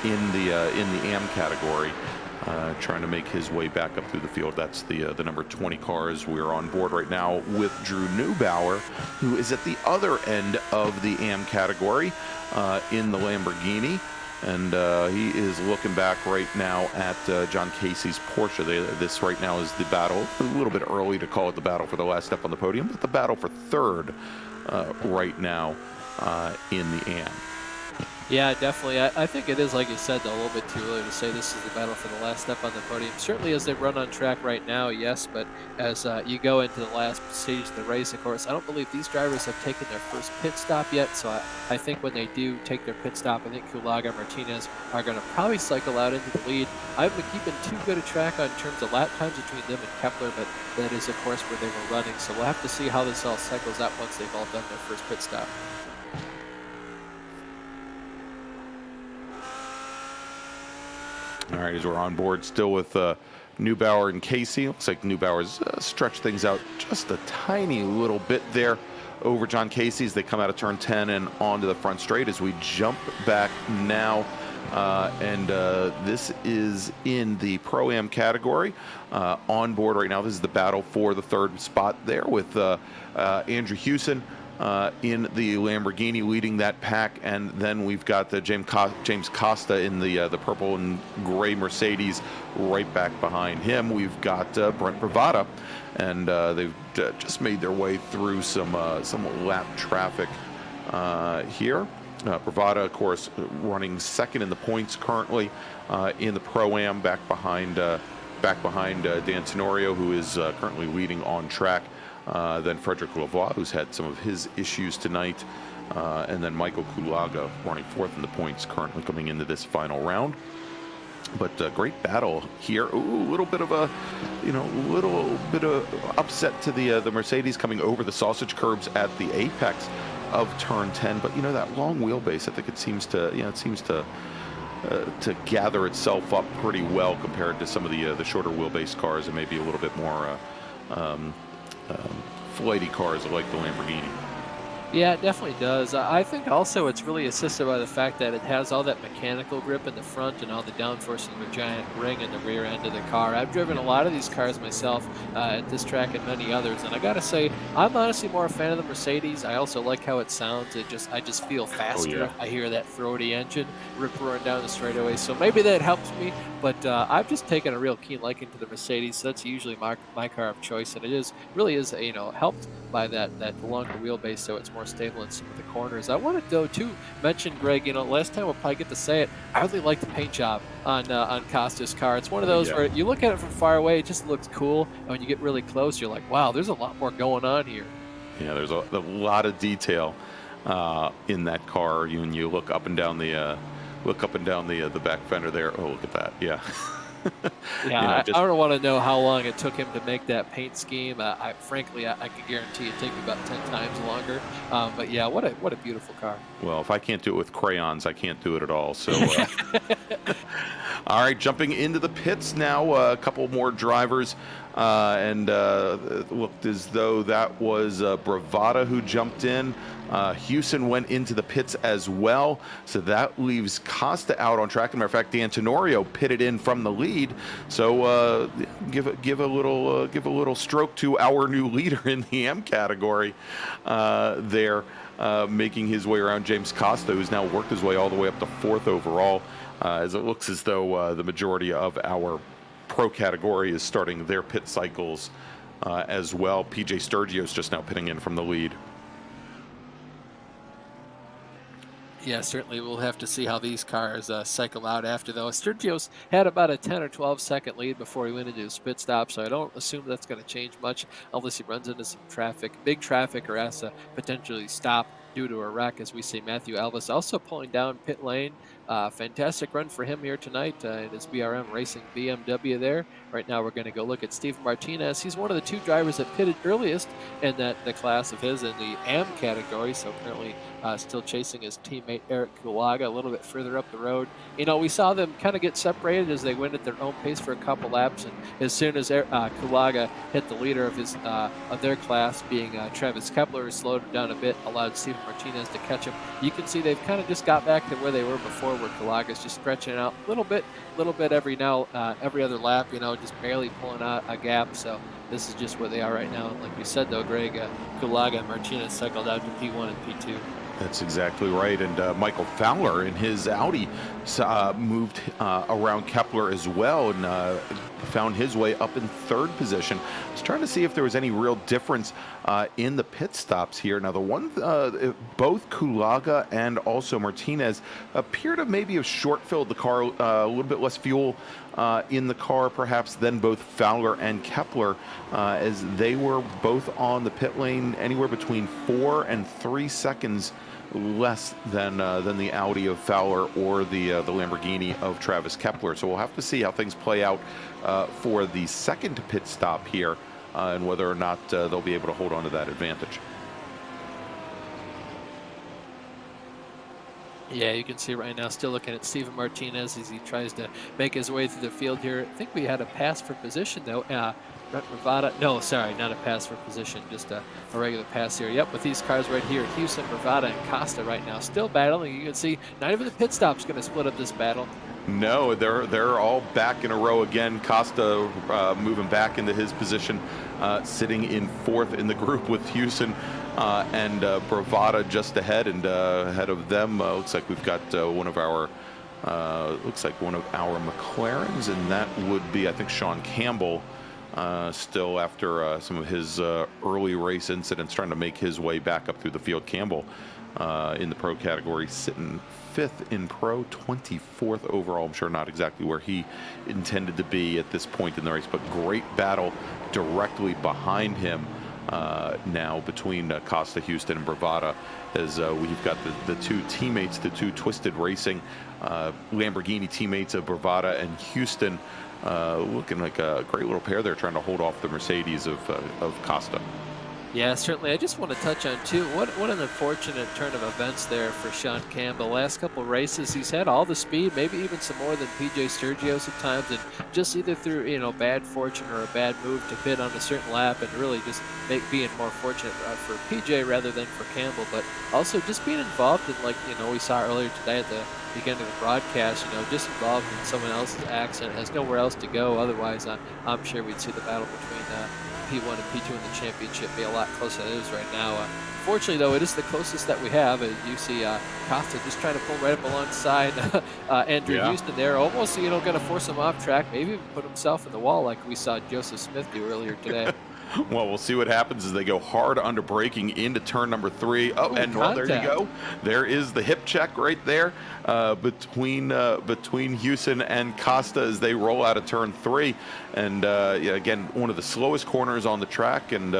in the AM category, trying to make his way back up through the field. That's the number 20 cars. We're on board right now with Drew Neubauer, who is at the other end of the AM category in the Lamborghini. And he is looking back right now at John Casey's Porsche. This right now is the battle. A little bit early to call it the battle for the last step on the podium, but the battle for third right now in the AM. Yeah, definitely. I think it is, like you said, though, a little bit too early to say this is the battle for the last step on the podium. Certainly as they run on track right now, yes, but as you go into the last stage of the race, of course, I don't believe these drivers have taken their first pit stop yet, so I think when they do take their pit stop, I think Kulaga and Martinez are going to probably cycle out into the lead. I haven't been keeping too good a track on terms of lap times between them and Kepler, but that is, of course, where they were running, so we'll have to see how this all cycles out once they've all done their first pit stop. All right, as we're on board still with Neubauer and Casey. Looks like Neubauer's stretched things out just a tiny little bit there over John Casey as they come out of turn 10 and onto the front straight as we jump back now. This is in the Pro-Am category. On board right now, this is the battle for the third spot there with Andrew Hewson in the Lamborghini leading that pack, and then we've got the James Costa in the purple and gray Mercedes right back behind him. We've got Brent Bravada, and they've just made their way through some lap traffic here. Bravada, of course, running second in the points currently in the Pro-Am, back behind Dan Tenorio, who is currently leading on track. Then Frederick Belvoir, who's had some of his issues tonight, and then Michael Kulaga running fourth in the points, currently coming into this final round. But great battle here. Ooh, a little bit of upset to the Mercedes coming over the sausage curbs at the apex of turn 10. But that long wheelbase, I think it seems to gather itself up pretty well compared to some of the shorter wheelbase cars and maybe a little bit more flighty cars like the Lamborghini. Yeah, it definitely does. I think also it's really assisted by the fact that it has all that mechanical grip in the front and all the downforce of the giant ring in the rear end of the car. I've driven a lot of these cars myself at this track and many others, and I gotta say, I'm honestly more a fan of the Mercedes. I also like how it sounds. I just feel faster. Oh, yeah. I hear that throaty engine roaring down the straightaway, so maybe that helps me. But I've just taken a real keen liking to the Mercedes. So that's usually my car of choice, and it really is helped by that longer wheelbase, so it's more stable in some of the corners. I wanted though to mention, Greg, last time we'll probably get to say it, I really like the paint job on Costa's car. It's one of those where you look at it from far away, it just looks cool, and when you get really close, you're like, wow, there's a lot more going on here. Yeah, there's a lot of detail in that car. When you look up and down the back fender there. Oh, look at that. Yeah. Yeah, I don't want to know how long it took him to make that paint scheme. Frankly, I can guarantee it take me about 10 times longer. But yeah, what a beautiful car. Well, if I can't do it with crayons, I can't do it at all. So, all right, jumping into the pits now. A couple more drivers, and looked as though that was Bravada who jumped in. Hewson went into the pits as well, so that leaves Costa out on track. As a matter of fact, Dan Tenorio pitted in from the lead. So give a little stroke to our new leader in the M category there, making his way around James Costa, who's now worked his way all the way up to fourth overall. As it looks as though the majority of our pro category is starting their pit cycles as well. PJ Sturgio's just now pitting in from the lead. Yeah, certainly we'll have to see how these cars cycle out after those. Sturgio's had about a 10 or 12 second lead before he went into his pit stop, so I don't assume that's going to change much unless he runs into some big traffic, or has to potentially stop due to a wreck, as we see Matthew Elvis also pulling down pit lane. Fantastic run for him here tonight in his BRM Racing BMW there. Right now we're going to go look at Steven Martinez. He's one of the two drivers that pitted earliest in the class of his in the AM category, so currently still chasing his teammate Eric Kulaga a little bit further up the road. We saw them kind of get separated as they went at their own pace for a couple laps, and as soon as Kulaga hit the leader of their class, being Travis Kepler, who slowed him down a bit, allowed Steven Martinez to catch him. You can see they've kind of just got back to where they were before, where Kulaga's just stretching out a little bit every other lap, just barely pulling out a gap. So this is just where they are right now. Like you said, though, Greg, Kulaga and Martinez cycled out to P1 and P2. That's exactly right. And Michael Fowler in his Audi moved around Kepler as well, and found his way up in third position. I was trying to see if there was any real difference in the pit stops here. Now, both Kulaga and also Martinez appear to maybe have short-filled the car, a little bit less fuel in the car perhaps than both Fowler and Kepler, as they were both on the pit lane anywhere between 4 and 3 seconds less than the Audi of Fowler or the Lamborghini of Travis Kepler. So we'll have to see how things play out for the second pit stop here, and whether or not they'll be able to hold on to that advantage. Yeah, you can see right now, still looking at Steven Martinez as he tries to make his way through the field here. I think we had a pass for position, though. Brent Bravada, no, sorry, not a pass for position, just a regular pass here. Yep, with these cars right here, Houston, Bravada, and Costa right now still battling. You can see not even the pit stop's going to split up this battle. No, they're all back in a row again. Costa moving back into his position, sitting in fourth in the group with Houston and Bravada just ahead, and ahead of them looks like we've got one of our McLarens, and that would be, I think, Sean Campbell. Still after some of his early race incidents, trying to make his way back up through the field. Campbell in the pro category sitting 5th in pro, 24th overall. I'm sure not exactly where he intended to be at this point in the race, but great battle directly behind him now between Costa, Houston, and Bravada, as we've got the two teammates, the two Twisted Racing Lamborghini teammates of Bravada and Houston, looking like a great little pair there, trying to hold off the Mercedes of Costa. Yeah, certainly. I just want to touch on, too, what an unfortunate turn of events there for Sean Campbell. Last couple races, he's had all the speed, maybe even some more than PJ Sturgio's at times, and just either through, bad fortune or a bad move to pit on a certain lap, and really just being more fortunate for PJ rather than for Campbell, but also just being involved in, like, we saw earlier today at the beginning of the broadcast, just involved in someone else's accident, has nowhere else to go. Otherwise, I'm sure we'd see the battle between P1 and P2 in the championship be a lot closer than it is right now. Fortunately, though, it is the closest that we have. You see Costa just trying to pull right up alongside Andrew Houston there, almost, going to force him off track, maybe even put himself in the wall like we saw Joseph Smith do earlier today. Well, we'll see what happens as they go hard under braking into turn number 3. Oh, and well, there you go. There is the hip check right there between Houston and Costa as they roll out of turn 3. And again, one of the slowest corners on the track, and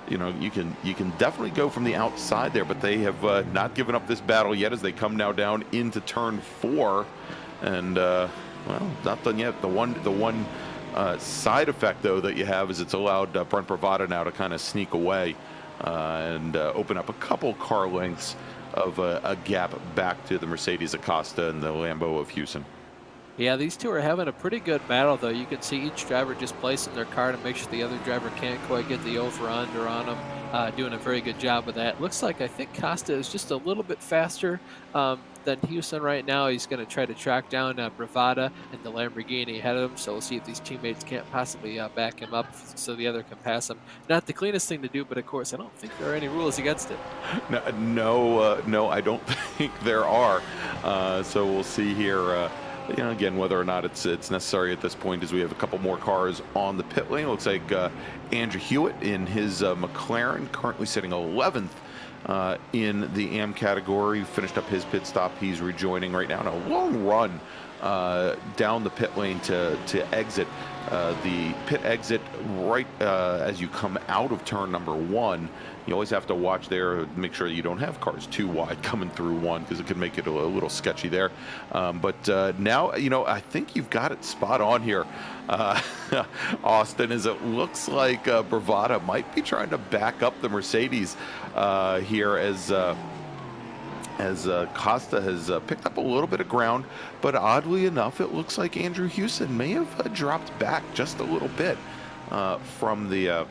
you can definitely go from the outside there, but they have not given up this battle yet as they come now down into turn 4. And well, not done yet. The one side effect, though, that you have is it's allowed Brent Bravada now to kind of sneak away and open up a couple car lengths of a gap back to the Mercedes Acosta and the Lambo of Houston. Yeah, these two are having a pretty good battle, though. You can see each driver just placing their car to make sure the other driver can't quite get the over-under on them. Doing a very good job of that. Looks like I think Costa is just a little bit faster than Houston right now. He's going to try to track down Bravada and the Lamborghini ahead of him, so we'll see if these teammates can't possibly back him up so the other can pass him. Not the cleanest thing to do, but of course I don't think there are any rules against it. No, I don't think there are. So we'll see here. Again, whether or not it's necessary at this point, as we have a couple more cars on the pit lane. It looks like Andrew Hewitt in his McLaren, currently sitting 11th in the AM category, finished up his pit stop. He's rejoining right now in a long run down the pit lane to exit. The pit exit right as you come out of turn number 1. You always have to watch there, make sure you don't have cars too wide coming through 1, because it could make it a little sketchy there. But now, I think you've got it spot on here, Austin, as it looks like Bravada might be trying to back up the Mercedes here as Costa has picked up a little bit of ground, but oddly enough, it looks like Andrew Houston may have dropped back just a little bit from the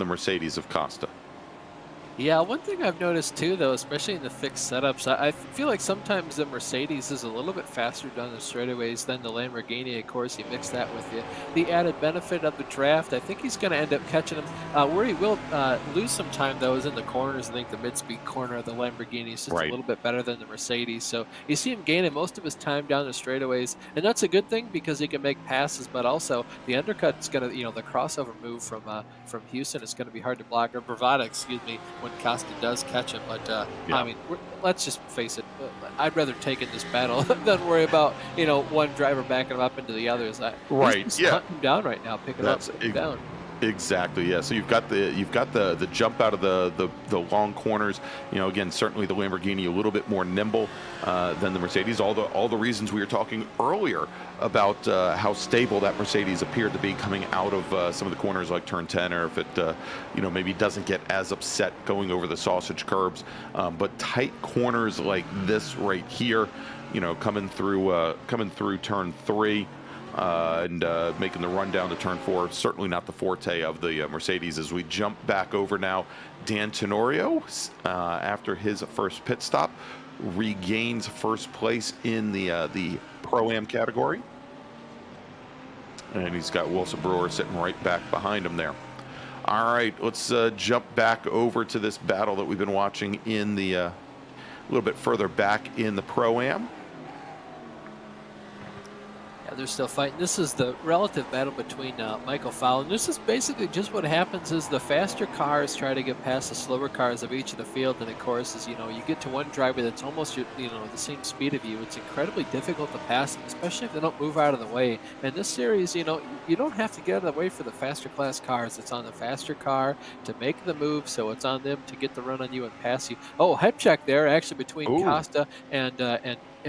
Mercedes of Costa. Yeah, one thing I've noticed too, though, especially in the fixed setups, I feel like sometimes the Mercedes is a little bit faster down the straightaways than the Lamborghini. Of course, you mix that with the added benefit of the draft. I think he's going to end up catching him. Where he will lose some time, though, is in the corners. I think the mid-speed corner of the Lamborghini is just a Right. little bit better than the Mercedes. So you see him gaining most of his time down the straightaways, and that's a good thing because he can make passes. But also the undercut's going to, the crossover move from Houston is going to be hard to block. Or Bravada, excuse me, when Costa does catch him. But I Yeah. mean, let's just face it. I'd rather take in this battle than worry about one driver backing him up into the others. He's Right. just Yeah. hunting him down right now, picking up, That's putting him down. exactly, yeah. So you've got the jump out of the long corners. Again, certainly the Lamborghini a little bit more nimble than the Mercedes. All the reasons we were talking earlier about how stable that Mercedes appeared to be coming out of some of the corners like turn 10, or if it maybe doesn't get as upset going over the sausage curbs. But tight corners like this right here, coming through turn 3. And making the run down to turn 4, certainly not the forte of the Mercedes. As we jump back over now, Dan Tenorio, after his first pit stop, regains first place in the Pro-Am category. And he's got Wilson Brewer sitting right back behind him there. All right, let's jump back over to this battle that we've been watching in the a little bit further back in the Pro-Am. Yeah, they're still fighting. This is the relative battle between Michael Fowler. And this is basically just what happens is the faster cars try to get past the slower cars of each of the field. And of course, as you get to one driver that's almost the same speed of you, it's incredibly difficult to pass them, especially if they don't move out of the way. And this series, you don't have to get out of the way for the faster class cars. It's on the faster car to make the move, so it's on them to get the run on you and pass you. Oh, head check there, actually between Ooh. Costa and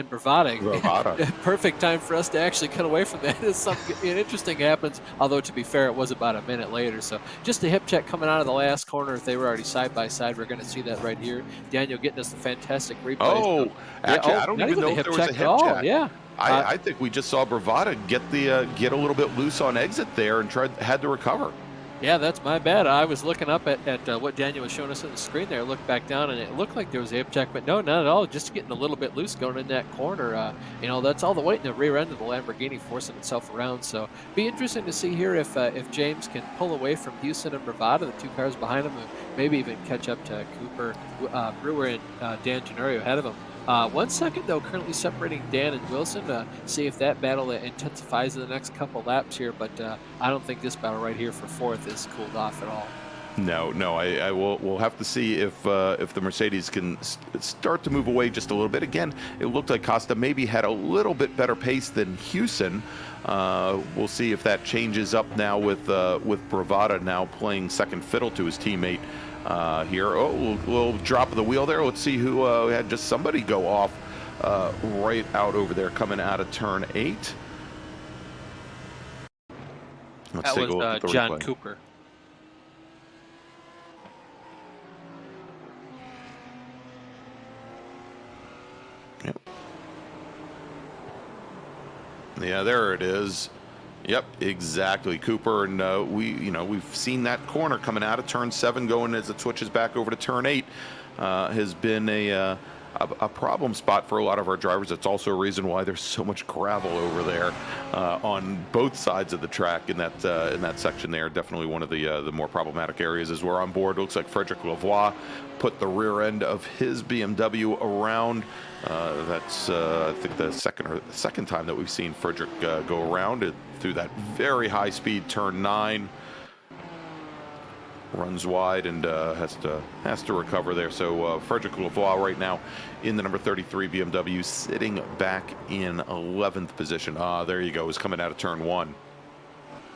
Bravada. Bravada. Perfect time for us to actually cut away from that. Something interesting happens, although to be fair, it was about a minute later. So just a hip check coming out of the last corner. If they were already side by side, we're going to see that right here. Daniel getting us the fantastic replay. Oh, actually, I don't even know if there was a hip check. Yeah. I think we just saw Bravada get a little bit loose on exit there and had to recover. Yeah, that's my bad. I was looking up at what Daniel was showing us on the screen there. I looked back down, and it looked like there was a hip check, but no, not at all. Just getting a little bit loose going in that corner. That's all the weight in the rear end of the Lamborghini forcing itself around. So be interesting to see here if James can pull away from Houston and Bravada, the two cars behind him, and maybe even catch up to Cooper, Brewer, and Dan Tenorio ahead of him. 1 second, though, currently separating Dan and Wilson to see if that battle intensifies in the next couple laps here. But I don't think this battle right here for fourth is cooled off at all. No. We'll have to see if the Mercedes can start to move away just a little bit. Again, it looked like Costa maybe had a little bit better pace than Houston. We'll see if that changes up now with Bravada now playing second fiddle to his teammate. Here. Oh, little drop of the wheel there. Let's see who had just somebody go off right out over there coming out of turn 8. Let's take a look at the John replay. Cooper. Yep. Yeah, there it is. Yep, exactly. Cooper, and we've seen that corner coming out of turn 7 going as it switches back over to turn 8 has been a problem spot for a lot of our drivers. It's also a reason why there's so much gravel over there on both sides of the track in that section there. Definitely one of the more problematic areas as we're on board. Looks like Frederick Belvoir put the rear end of his BMW around. That's I think the second time that we've seen Frederick go around it through that very high speed turn 9. Runs wide and has to recover there. So Frederick Belvoir right now in the number 33 BMW, sitting back in 11th position. There you go. Is coming out of turn 1.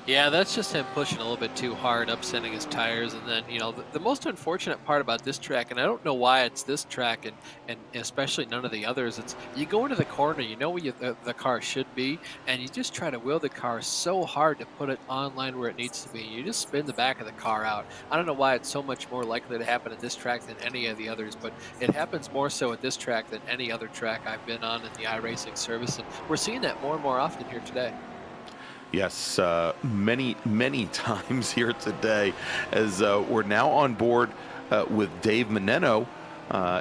Yeah, that's just him pushing a little bit too hard, upsetting his tires. And then, the most unfortunate part about this track, and I don't know why it's this track and especially none of the others, it's you go into the corner, you know where the car should be, and you just try to wheel the car so hard to put it on line where it needs to be. You just spin the back of the car out. I don't know why it's so much more likely to happen at this track than any of the others, but it happens more so at this track than any other track I've been on in the iRacing service. And we're seeing that more and more often here today. Yes, many times here today as we're now on board with Dave Menino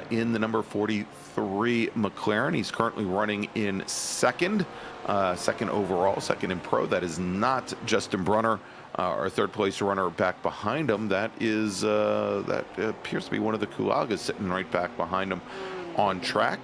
in the number 43 McLaren. He's currently running in second overall, second in pro. That is not Justin Brunner, our third place runner back behind him. That is that appears to be one of the Kulagas sitting right back behind him on track.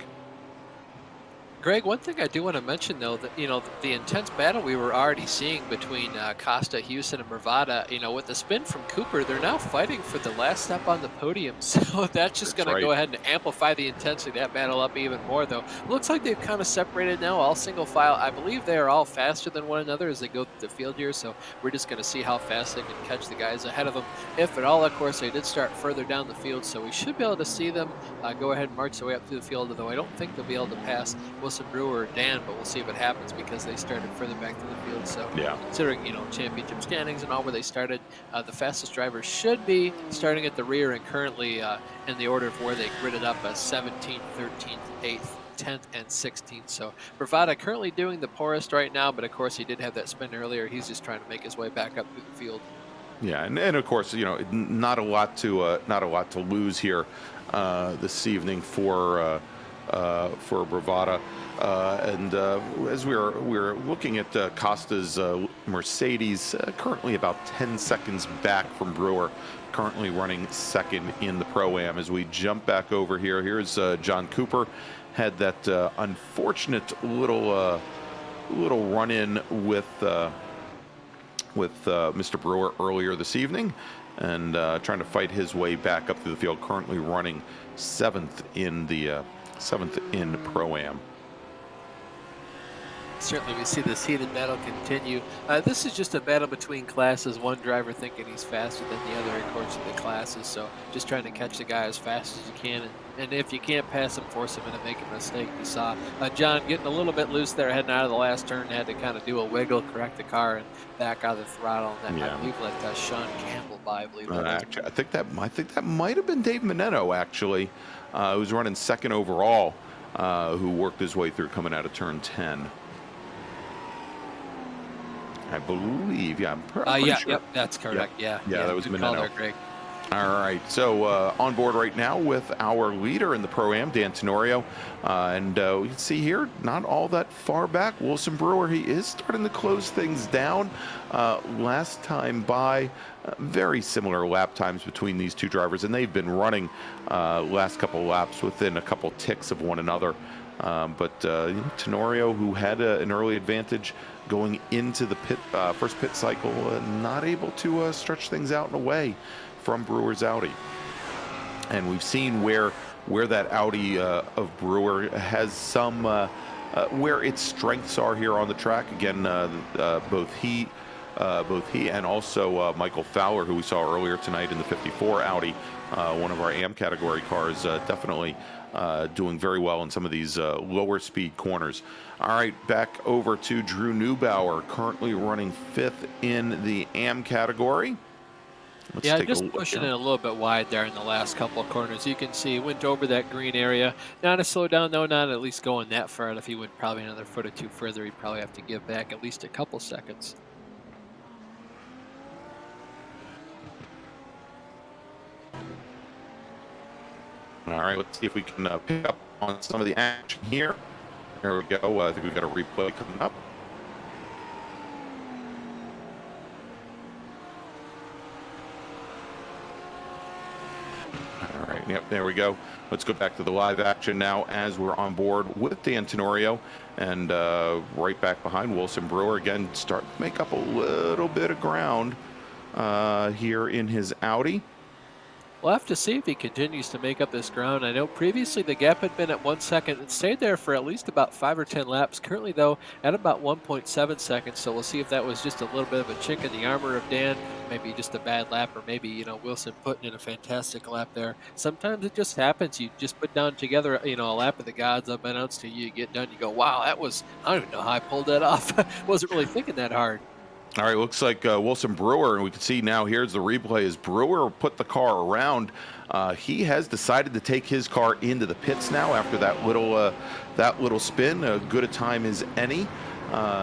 Greg, one thing I do want to mention, though, that the intense battle we were already seeing between Costa, Houston, and Bravada. With the spin from Cooper, they're now fighting for the last step on the podium. So that's just going to go ahead and amplify the intensity of that battle up even more, though. Looks like they've kind of separated now, all single file. I believe they are all faster than one another as they go through the field here. So we're just going to see how fast they can catch the guys ahead of them, if at all. Of course, they did start further down the field, so we should be able to see them go ahead and march their way up through the field. Although I don't think they'll be able to pass Wilson Brewer or Dan, but we'll see if it happens because they started further back to the field. So considering championship standings and all where they started, the fastest drivers should be starting at the rear and currently in the order of where they gridded up as 17th, 13th, 8th, 10th, and 16th. So Bravada currently doing the poorest right now, but of course he did have that spin earlier. He's just trying to make his way back up through the field. Yeah, and of course not a lot to lose here this evening for Bravada. And as we're looking at Costa's Mercedes, currently about 10 seconds back from Brewer, currently running second in the Pro-Am. As we jump back over here, here's John Cooper, had that unfortunate little run-in with Mr. Brewer earlier this evening, and trying to fight his way back up through the field, currently running seventh in Pro-Am. Certainly we see this heated battle continue. This is just a battle between classes, one driver thinking he's faster than the other according to the classes, so just trying to catch the guy as fast as you can, and if you can't pass him, force him into making a mistake. You saw John getting a little bit loose there heading out of the last turn, had to kind of do a wiggle, correct the car, and back out of the throttle, and that, I believe let Sean Campbell by, I believe. Actually, I think that might have been Dave Menino, actually, who's running second overall, who worked his way through coming out of turn 10. I believe, I'm pretty sure. Yep, that's correct. Yeah, that was Menino. There, Greg. All right, so on board right now with our leader in the Pro-Am, Dan Tenorio, and we can see here, not all that far back, Wilson Brewer. He is starting to close things down. Last time by, very similar lap times between these two drivers, and they've been running last couple laps within a couple ticks of one another. But Tenorio, who had an early advantage going into the first pit cycle, not able to stretch things out in a way from Brewer's Audi. And we've seen where that Audi of Brewer has some where its strengths are here on the track. Again, both he and also Michael Fowler, who we saw earlier tonight in the 54 Audi, one of our AM category cars, definitely doing very well in some of these lower speed corners. All right, back over to Drew Neubauer, currently running fifth in the AM category. Just pushing it a little bit wide there in the last couple of corners. You can see he went over that green area. Not a slow down, though, not at least going that far. If he went probably another foot or two further, he'd probably have to give back at least a couple seconds. All right, let's see if we can pick up on some of the action here. There we go. I think we've got a replay coming up. All right, yep, there we go. Let's go back to the live action now as we're on board with Dan Tenorio, and right back behind Wilson Brewer. Again, start to make up a little bit of ground here in his Audi. We'll have to see if he continues to make up this ground. I know previously the gap had been at 1 second. It stayed there for at least about 5 or 10 laps. Currently, though, at about 1.7 seconds. So we'll see if that was just a little bit of a chink in the armor of Dan, maybe just a bad lap, or maybe, Wilson putting in a fantastic lap there. Sometimes it just happens. You just put down together, a lap of the gods unbeknownst to you. You get done, you go, wow, I don't even know how I pulled that off. Wasn't really thinking that hard. All right, looks like Wilson Brewer, and we can see now here's the replay, as Brewer put the car around. He has decided to take his car into the pits now after that little spin. Good a time as any.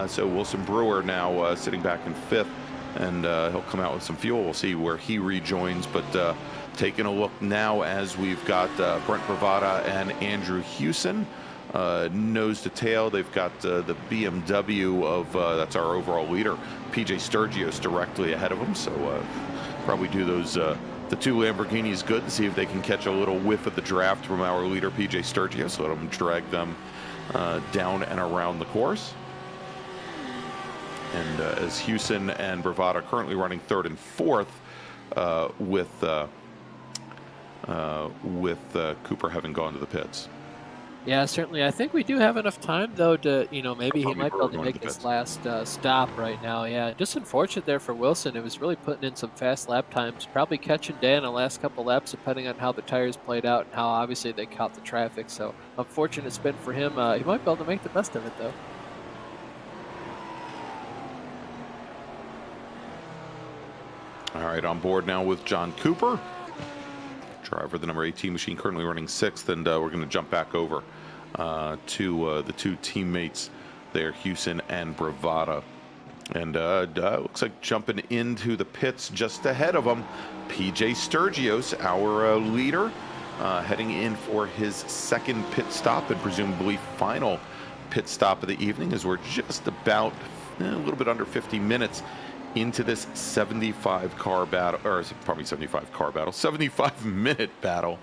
So Wilson Brewer now sitting back in fifth and he'll come out with some fuel. We'll see where he rejoins, but taking a look now as we've got Brent Bravada and Andrew Hewson nose to tail. They've got the BMW of that's our overall leader, PJ Sturgios, directly ahead of them. So probably do those the two Lamborghinis good and see if they can catch a little whiff of the draft from our leader, PJ Sturgios. Let them drag them down and around the course. And as Hewson and Bravada currently running third and fourth, with Cooper having gone to the pits. Yeah, certainly. I think we do have enough time, though, to, maybe he might be able to make his last stop right now. Yeah, just unfortunate there for Wilson. It was really putting in some fast lap times, probably catching Dan the last couple laps, depending on how the tires played out and how obviously they caught the traffic. So, unfortunate spin for him. He might be able to make the best of it, though. All right, on board now with John Cooper, driver of the number 18 machine, currently running sixth, and we're going to jump back over to the two teammates there, Hewson and Bravada. And looks like jumping into the pits just ahead of them, PJ Sturgios, our leader, heading in for his second pit stop and presumably final pit stop of the evening, as we're just about a little bit under 50 minutes into this 75 minute battle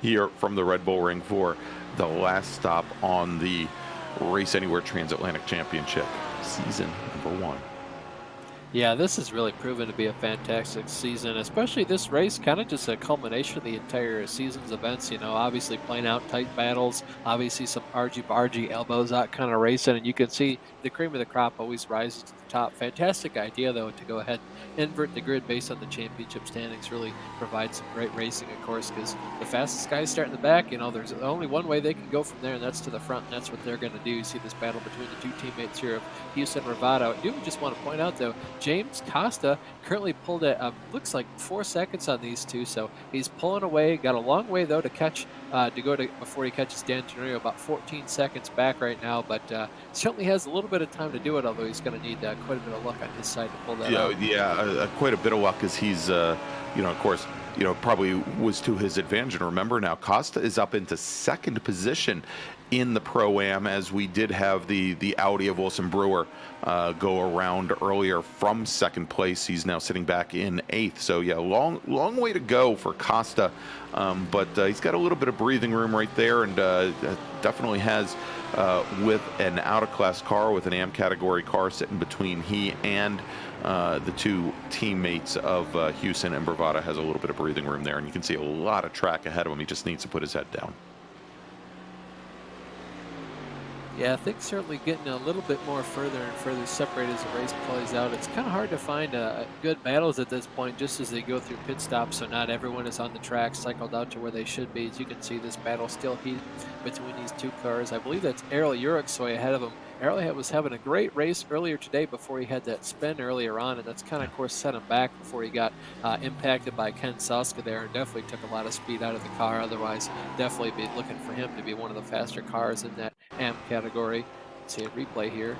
here from the Red Bull Ring for the last stop on the Race Anywhere Transatlantic Championship, season number 1. Yeah, this has really proven to be a fantastic season, especially this race, kind of just a culmination of the entire season's events. Obviously playing out tight battles, obviously some argy-bargy elbows out kind of racing, and you can see the cream of the crop always rises to the top. Fantastic idea, though, to go ahead and invert the grid based on the championship standings. Really provides some great racing, of course, because the fastest guys start in the back. There's only one way they can go from there, and that's to the front, and that's what they're going to do. You see this battle between the two teammates here of Hewson and Bravada. I do just want to point out, though, James Costa currently pulled at looks like 4 seconds on these two, so he's pulling away. Got a long way though to catch before he catches Dan Tenorio, about 14 seconds back right now, but certainly has a little bit of time to do it. Although he's going to need quite a bit of luck on his side to pull that out. Yeah, quite a bit of luck, as he's of course, probably was to his advantage. And remember now, Costa is up into second position in the Pro-Am, as we did have the Audi of Wilson Brewer go around earlier from second place. He's now sitting back in 8th. So yeah, long way to go for Costa, but he's got a little bit of breathing room right there, and definitely has with an out-of-class car, with an AM category car sitting between he and the two teammates of Hewson and Bravada, has a little bit of breathing room there, and you can see a lot of track ahead of him. He just needs to put his head down. Yeah, things certainly getting a little bit more further and further separated as the race plays out. It's kind of hard to find good battles at this point, just as they go through pit stops, so not everyone is on the track cycled out to where they should be. As you can see, this battle still heated between these two cars. I believe that's Errol Uriksoy ahead of him. Errol was having a great race earlier today before he had that spin earlier on, and that's kind of, course, set him back before he got impacted by Ken Sauska there, and definitely took a lot of speed out of the car. Otherwise, definitely be looking for him to be one of the faster cars in that AM category. Let's see a replay here.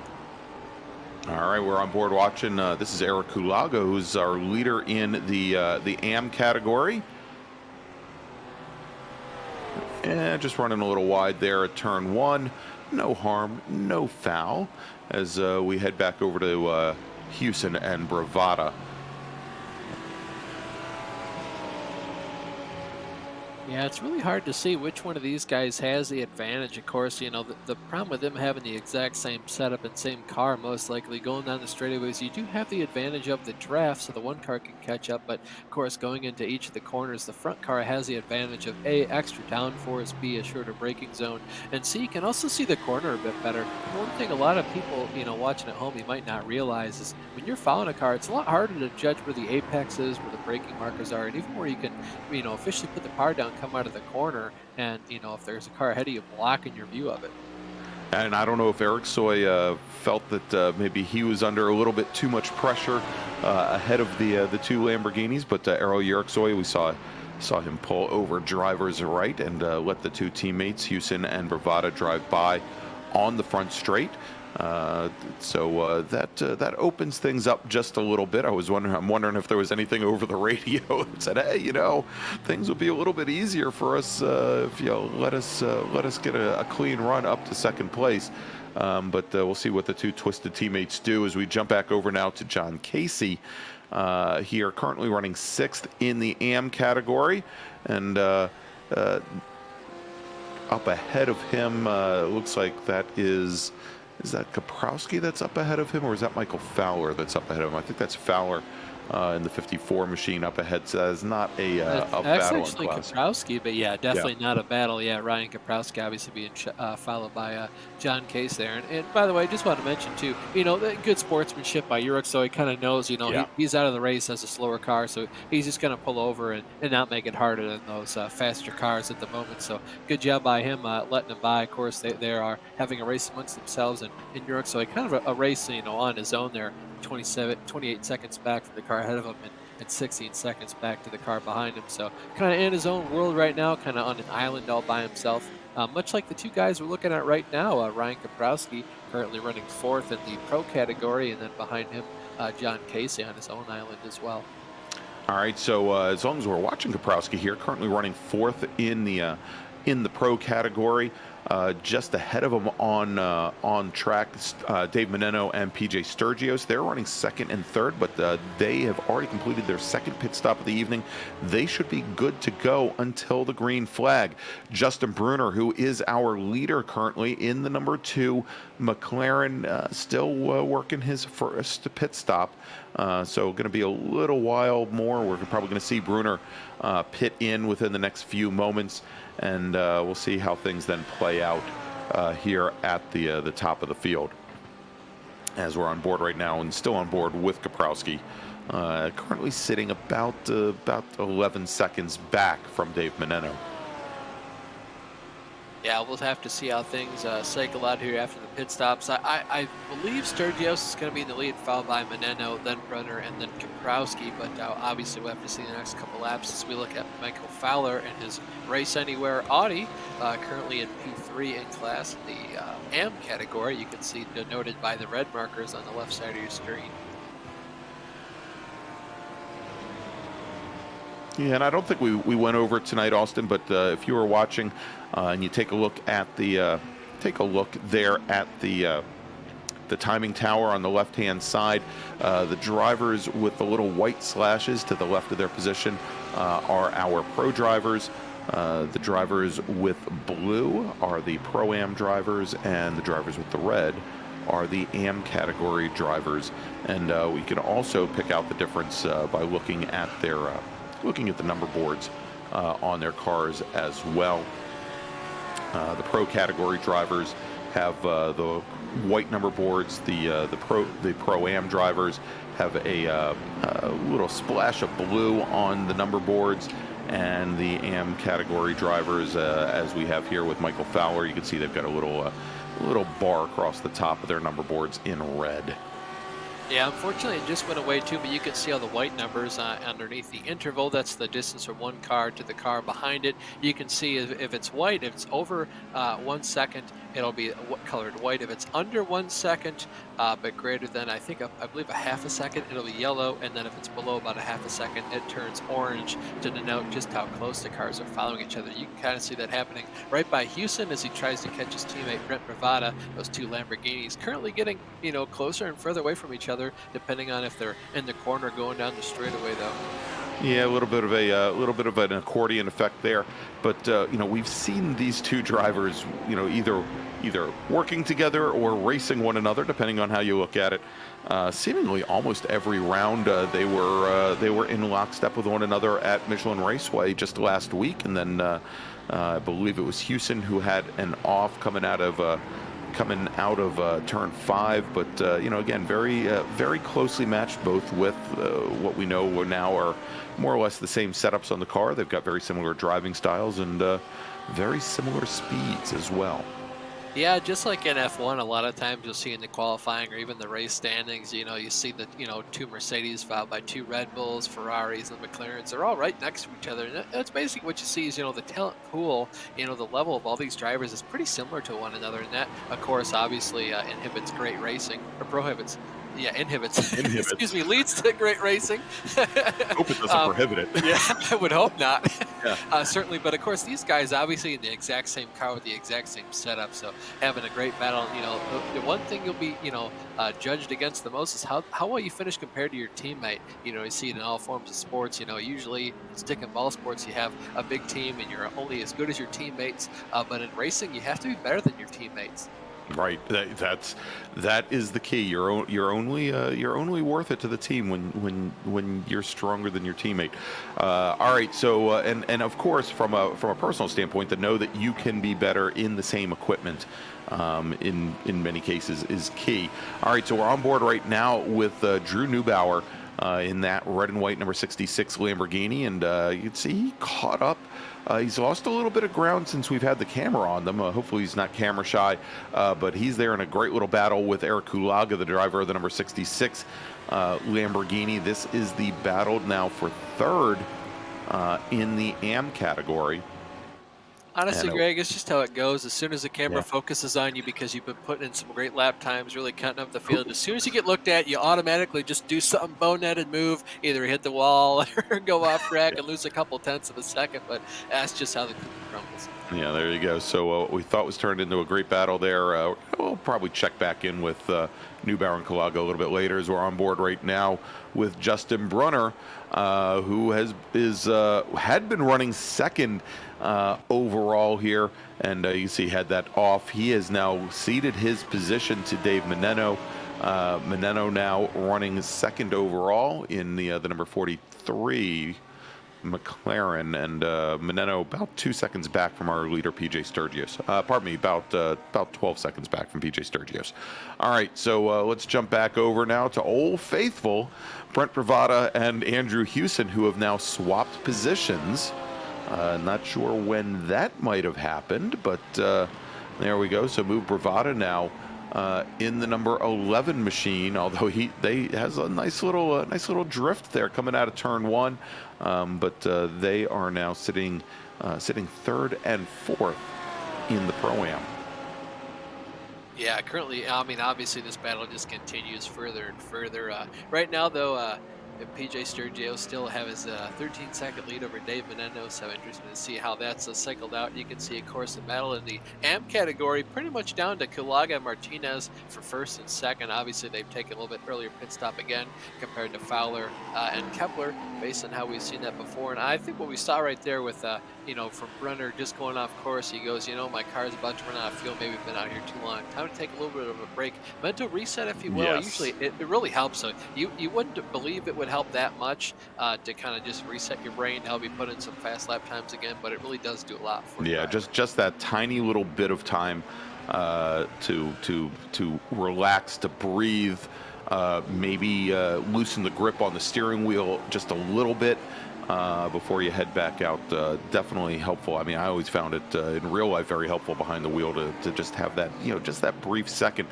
All right, we're on board watching. This is Eric Kulaga, who's our leader in the AM category. And just running a little wide there at turn 1. No harm, no foul, as we head back over to Hewson and Bravada. Yeah, it's really hard to see which one of these guys has the advantage. Of course, the problem with them having the exact same setup and same car, most likely going down the straightaways, you do have the advantage of the draft, so the one car can catch up. But of course, going into each of the corners, the front car has the advantage of A, extra downforce, B, a shorter braking zone, and C, you can also see the corner a bit better. One thing a lot of people, watching at home, you might not realize is when you're following a car, it's a lot harder to judge where the apex is, where the braking markers are, and even where you can, officially put the car down, come out of the corner, and if there's a car ahead of you, blocking your view of it. And I don't know if Eric Soy felt that maybe he was under a little bit too much pressure ahead of the two Lamborghinis, but Errol Uriksoy, we saw him pull over driver's right and let the two teammates, Hewson and Bravada, drive by on the front straight. That opens things up just a little bit. I'm wondering if there was anything over the radio that said, hey, things would be a little bit easier for us if you let us get a clean run up to second place. But we'll see what the two Twisted teammates do as we jump back over now to John Casey. Here, currently running 6th in the AM category, and up ahead of him, looks like that is that Kaprowski that's up ahead of him, or is that Michael Fowler that's up ahead of him? I think that's Fowler in the 54 machine up ahead. So that is not a battle in actually class. Kaprowski, but yeah, definitely not a battle. Yeah, Ryan Kaprowski obviously being followed by John Case there. And by the way, I just want to mention too, good sportsmanship by Urich, so he kind of knows, he's out of the race as a slower car, so he's just going to pull over and not make it harder than those faster cars at the moment. So good job by him letting them by. Of course, they are having a race amongst themselves and Urich, so kind of a race, on his own there. 28 seconds back from the car ahead of him and 16 seconds back to the car behind him. So kind of in his own world right now, kind of on an island all by himself. Much like the two guys we're looking at right now, Ryan Kaprowski currently running 4th in the pro category, and then behind him, John Casey on his own island as well. All right, so as long as we're watching Kaprowski here, currently running 4th in the pro category. Just ahead of him on track, Dave Menino and PJ Sturgios. They're running 2nd and 3rd, but they have already completed their 2nd pit stop of the evening. They should be good to go until the green flag. Justin Bruner, who is our leader currently in the number 2 McLaren, still working his first pit stop. So going to be a little while more. We're probably going to see Bruner pit in within the next few moments, and we'll see how things then play out here at the top of the field, as we're on board right now and still on board with Kaprowski, currently sitting about 11 seconds back from Dave Menino. Yeah, we'll have to see how things cycle out here after the pit stops. I believe Sturgios is going to be in the lead, followed by Menino, then Brunner, and then Kaprowski. But obviously, we'll have to see the next couple laps as we look at Michael Fowler and his Race Anywhere Audi, currently in P3 in class in the AM category. You can see denoted by the red markers on the left side of your screen. Yeah, and I don't think we went over it tonight, Austin. But if you were watching and you take a look at the timing tower on the left-hand side, the drivers with the little white slashes to the left of their position are our pro drivers. The drivers with blue are the Pro-Am drivers, and the drivers with the red are the AM category drivers. And we can also pick out the difference by looking at the number boards on their cars as well. The pro category drivers have the white number boards. The Pro-Am drivers have a little splash of blue on the number boards, and the AM category drivers, as we have here with Michael Fowler, you can see they've got a little bar across the top of their number boards in red. Yeah, unfortunately it just went away too, but you can see all the white numbers underneath the interval. That's the distance from one car to the car behind it. You can see if it's white, if it's over 1 second, it'll be colored white. If it's under 1 second, but greater than, I believe a half a second, it'll be yellow. And then if it's below about a half a second, it turns orange to denote just how close the cars are following each other. You can kind of see that happening right by Houston as he tries to catch his teammate Brent Bravada. Those two Lamborghinis currently getting closer and further away from each other, depending on if they're in the corner going down the straightaway, though. Yeah, a little bit of an accordion effect there, but we've seen these two drivers, either working together or racing one another, depending on how you look at it. Seemingly almost every round they were in lockstep with one another at Michelin Raceway just last week, and then I believe it was Houston who had an off coming out of turn 5, but again, very closely matched, both with what we know now are more or less the same setups on the car. They've got very similar driving styles and very similar speeds as well. Yeah, just like in F1, a lot of times you'll see in the qualifying or even the race standings, you see the, two Mercedes followed by two Red Bulls, Ferraris, and McLarens. They're all right next to each other. And that's basically what you see is, the talent pool, the level of all these drivers is pretty similar to one another. And that, of course, obviously inhibits great racing or prohibits. Yeah, inhibits. Excuse Inhibits. me, leads to great racing. Hope it doesn't um, prohibit it. yeah, I would hope not. Yeah. Certainly, but of course, these guys obviously in the exact same car with the exact same setup, so having a great battle. The one thing you'll be, judged against the most is how well you finish compared to your teammate. You see it in all forms of sports. Usually in stick and ball sports, you have a big team and you're only as good as your teammates. But in racing, you have to be better than your teammates. Right. That is the key. You're only worth it to the team when you're stronger than your teammate. All right. So and of course from a personal standpoint, to know that you can be better in the same equipment, in many cases is key. All right. So we're on board right now with Drew Neubauer in that red and white number 66 Lamborghini, and you can see he caught up. He's lost a little bit of ground since we've had the camera on them. Hopefully he's not camera shy, but he's there in a great little battle with Eric Kulaga, the driver of the number 66 Lamborghini. This is the battle now for third in the AM category. Honestly, And, Greg, it's just how it goes. As soon as the camera yeah. focuses on you because you've been putting in some great lap times, really cutting up the field, as soon as you get looked at, you automatically just do something boneheaded move, either hit the wall or go off track and lose a couple tenths of a second. But that's just how the cookie crumbles. Yeah, there you go. So what we thought was turned into a great battle there. We'll probably check back in with Neubauer and Kulaga a little bit later, as we're on board right now with Justin Brunner, who had been running second overall here, and you see had that off. He has now ceded his position to Dave Meneno. Meneno now running second overall in the number 43 McLaren, and Meneno about 2 seconds back from our leader PJ Sturgios. Pardon me, about 12 seconds back from PJ Sturgios. All right, so let's jump back over now to Old Faithful, Brent Bravada and Andrew Hewson, who have now swapped positions. Not sure when that might have happened, but there we go. So move Bravada now in the number 11 machine, although they has a nice little drift there coming out of turn one, but they are now sitting third and fourth in the Pro-Am. Yeah, currently, I mean, obviously this battle just continues further and further. Right now, though, PJ Sturgio still have his 13-second lead over Dave Menendo, so interesting to see how that's cycled out. You can see, of course, the battle in the AM category pretty much down to Kulaga and Martinez for first and second. Obviously, they've taken a little bit earlier pit stop again compared to Fowler and Kepler, based on how we've seen that before. And I think what we saw right there with, from Brunner just going off course, he goes, my car's about to run out of fuel. Maybe we've been out here too long. Time to take a little bit of a break. Mental reset, if you will. Yes. Usually, it really helps. So you wouldn't believe it would help that much to kind of just reset your brain, help you put in some fast lap times again, but it really does do a lot for you. Yeah, just that tiny little bit of time to relax, to breathe, maybe loosen the grip on the steering wheel just a little bit before you head back out. Definitely helpful. I mean, I always found it in real life very helpful behind the wheel to just have that, just that brief second,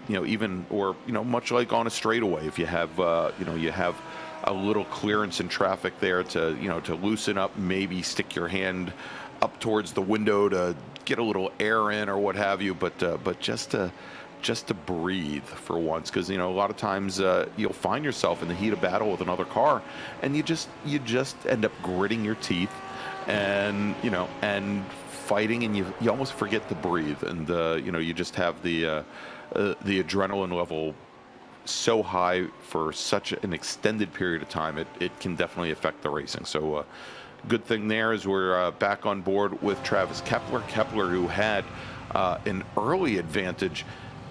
even, or, much like on a straightaway, if you have, you have a little clearance in traffic there to loosen up, maybe stick your hand up towards the window to get a little air in or what have you, but just to breathe for once, because a lot of times you'll find yourself in the heat of battle with another car, and you just end up gritting your teeth, and and fighting, and you almost forget to breathe, and you just have the adrenaline level so high for such an extended period of time. It can definitely affect the racing. So good thing there is we're back on board with Travis Kepler, who had an early advantage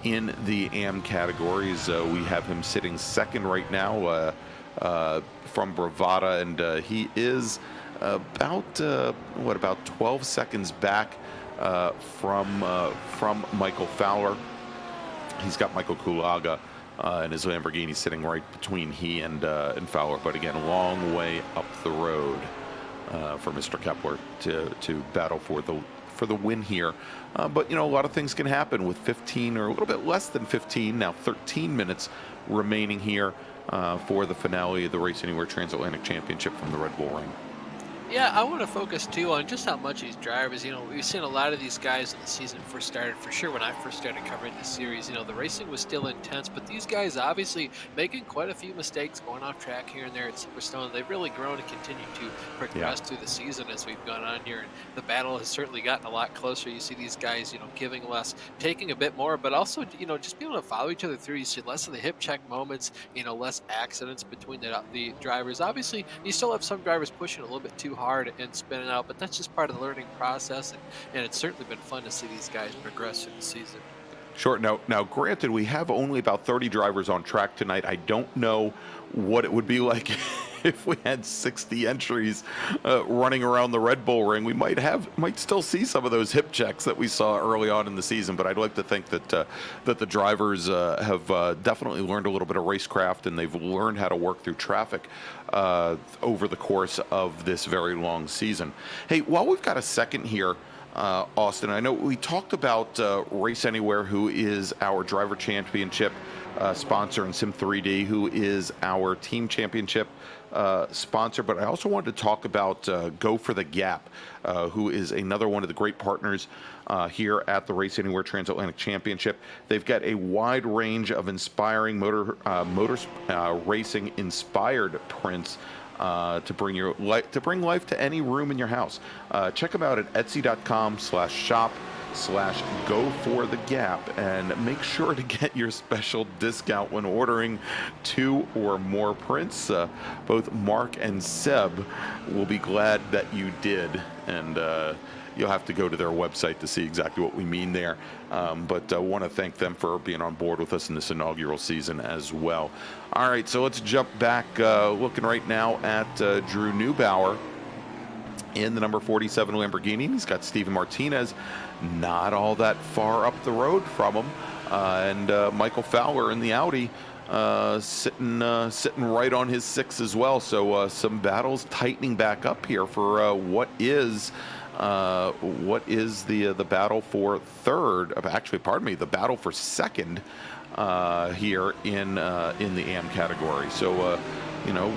in the AM categories. We have him sitting second right now from Bravada, and he is about 12 seconds back from Michael Fowler. He's got Michael Kulaga and his Lamborghini sitting right between he and Fowler, but again, a long way up the road for Mr. Kepler to battle for for the win here. But, a lot of things can happen with 15 or a little bit less than 15, now 13 minutes remaining here for the finale of the Race Anywhere Transatlantic Championship from the Red Bull Ring. Yeah, I want to focus too on just how much these drivers, we've seen a lot of these guys when the season first started. For sure, when I first started covering this series, the racing was still intense, but these guys obviously making quite a few mistakes, going off track here and there at Silverstone. They've really grown and continued to progress through the season as we've gone on here, and the battle has certainly gotten a lot closer. You see these guys, giving less, taking a bit more, but also, just being able to follow each other through. You see less of the hip check moments, less accidents between the drivers. Obviously, you still have some drivers pushing a little bit too hard and spinning out, but that's just part of the learning process, and it's certainly been fun to see these guys progress through the season. Sure. Now, granted, we have only about 30 drivers on track tonight. I don't know what it would be like if we had 60 entries running around the Red Bull Ring. We might still see some of those hip checks that we saw early on in the season, but I'd like to think that that the drivers have definitely learned a little bit of racecraft, and they've learned how to work through traffic over the course of this very long season. Hey, while we've got a second here, Austin, I know we talked about Race Anywhere, who is our driver championship sponsor, and Sim3D, who is our team championship sponsor. But I also wanted to talk about Go for the Gap, who is another one of the great partners here at the Race Anywhere Transatlantic Championship. They've got a wide range of inspiring motor racing inspired prints to bring life to any room in your house. Check them out at etsy.com/shop/go-for-the-gap, and make sure to get your special discount when ordering 2 or more prints. Both Mark and Seb will be glad that you did, and you'll have to go to their website to see exactly what we mean there. But I want to thank them for being on board with us in this inaugural season as well. All right, so let's jump back, looking right now at Drew Neubauer in the number 47 Lamborghini. He's got Steven Martinez not all that far up the road from him, and Michael Fowler in the Audi sitting right on his 6 as well. So some battles tightening back up here for what is the battle for third? Actually, pardon me, the battle for second here in the AM category. So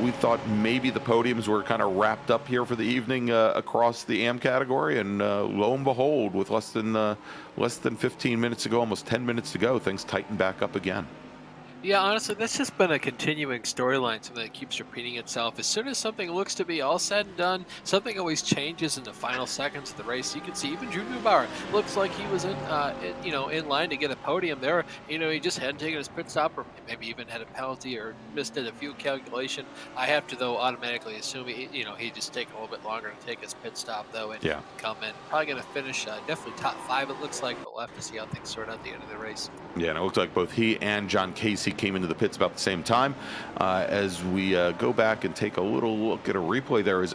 we thought maybe the podiums were kind of wrapped up here for the evening across the AM category, and lo and behold, with less than 15 minutes to go, almost 10 minutes to go, things tighten back up again. Yeah, honestly, that's just been a continuing storyline, something that keeps repeating itself. As soon as something looks to be all said and done, something always changes in the final seconds of the race. You can see even Drew Neubauer looks like he was in line to get a podium there. He just hadn't taken his pit stop, or maybe even had a penalty or missed a fuel calculation. I have to, though, automatically assume he just take a little bit longer to take his pit stop, though, and come in. Probably going to finish definitely top 5, it looks like, but we'll have to see how things sort out at the end of the race. Yeah, and it looks like both he and John Casey came into the pits about the same time. As we go back and take a little look at a replay, there is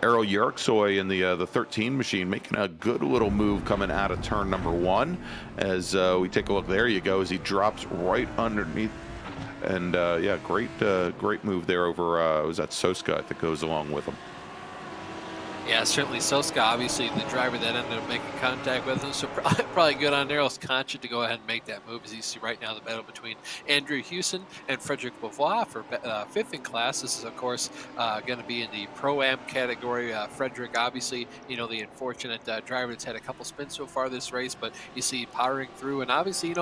Errol Yerksoy in the 13 machine making a good little move coming out of turn number 1. As we take a look, there you go, as he drops right underneath. And yeah, great move there over, was that Soska, I think, goes along with him. Yeah, certainly Soska, obviously the driver that ended up making contact with him, so probably good on Errol's conscience to go ahead and make that move. As you see right now, the battle between Andrew Hewson and Frederick Belvoir for 5th in class. This is, of course, going to be in the Pro-Am category. Frederick, obviously, the unfortunate driver that's had a couple spins so far this race, but you see powering through, and obviously,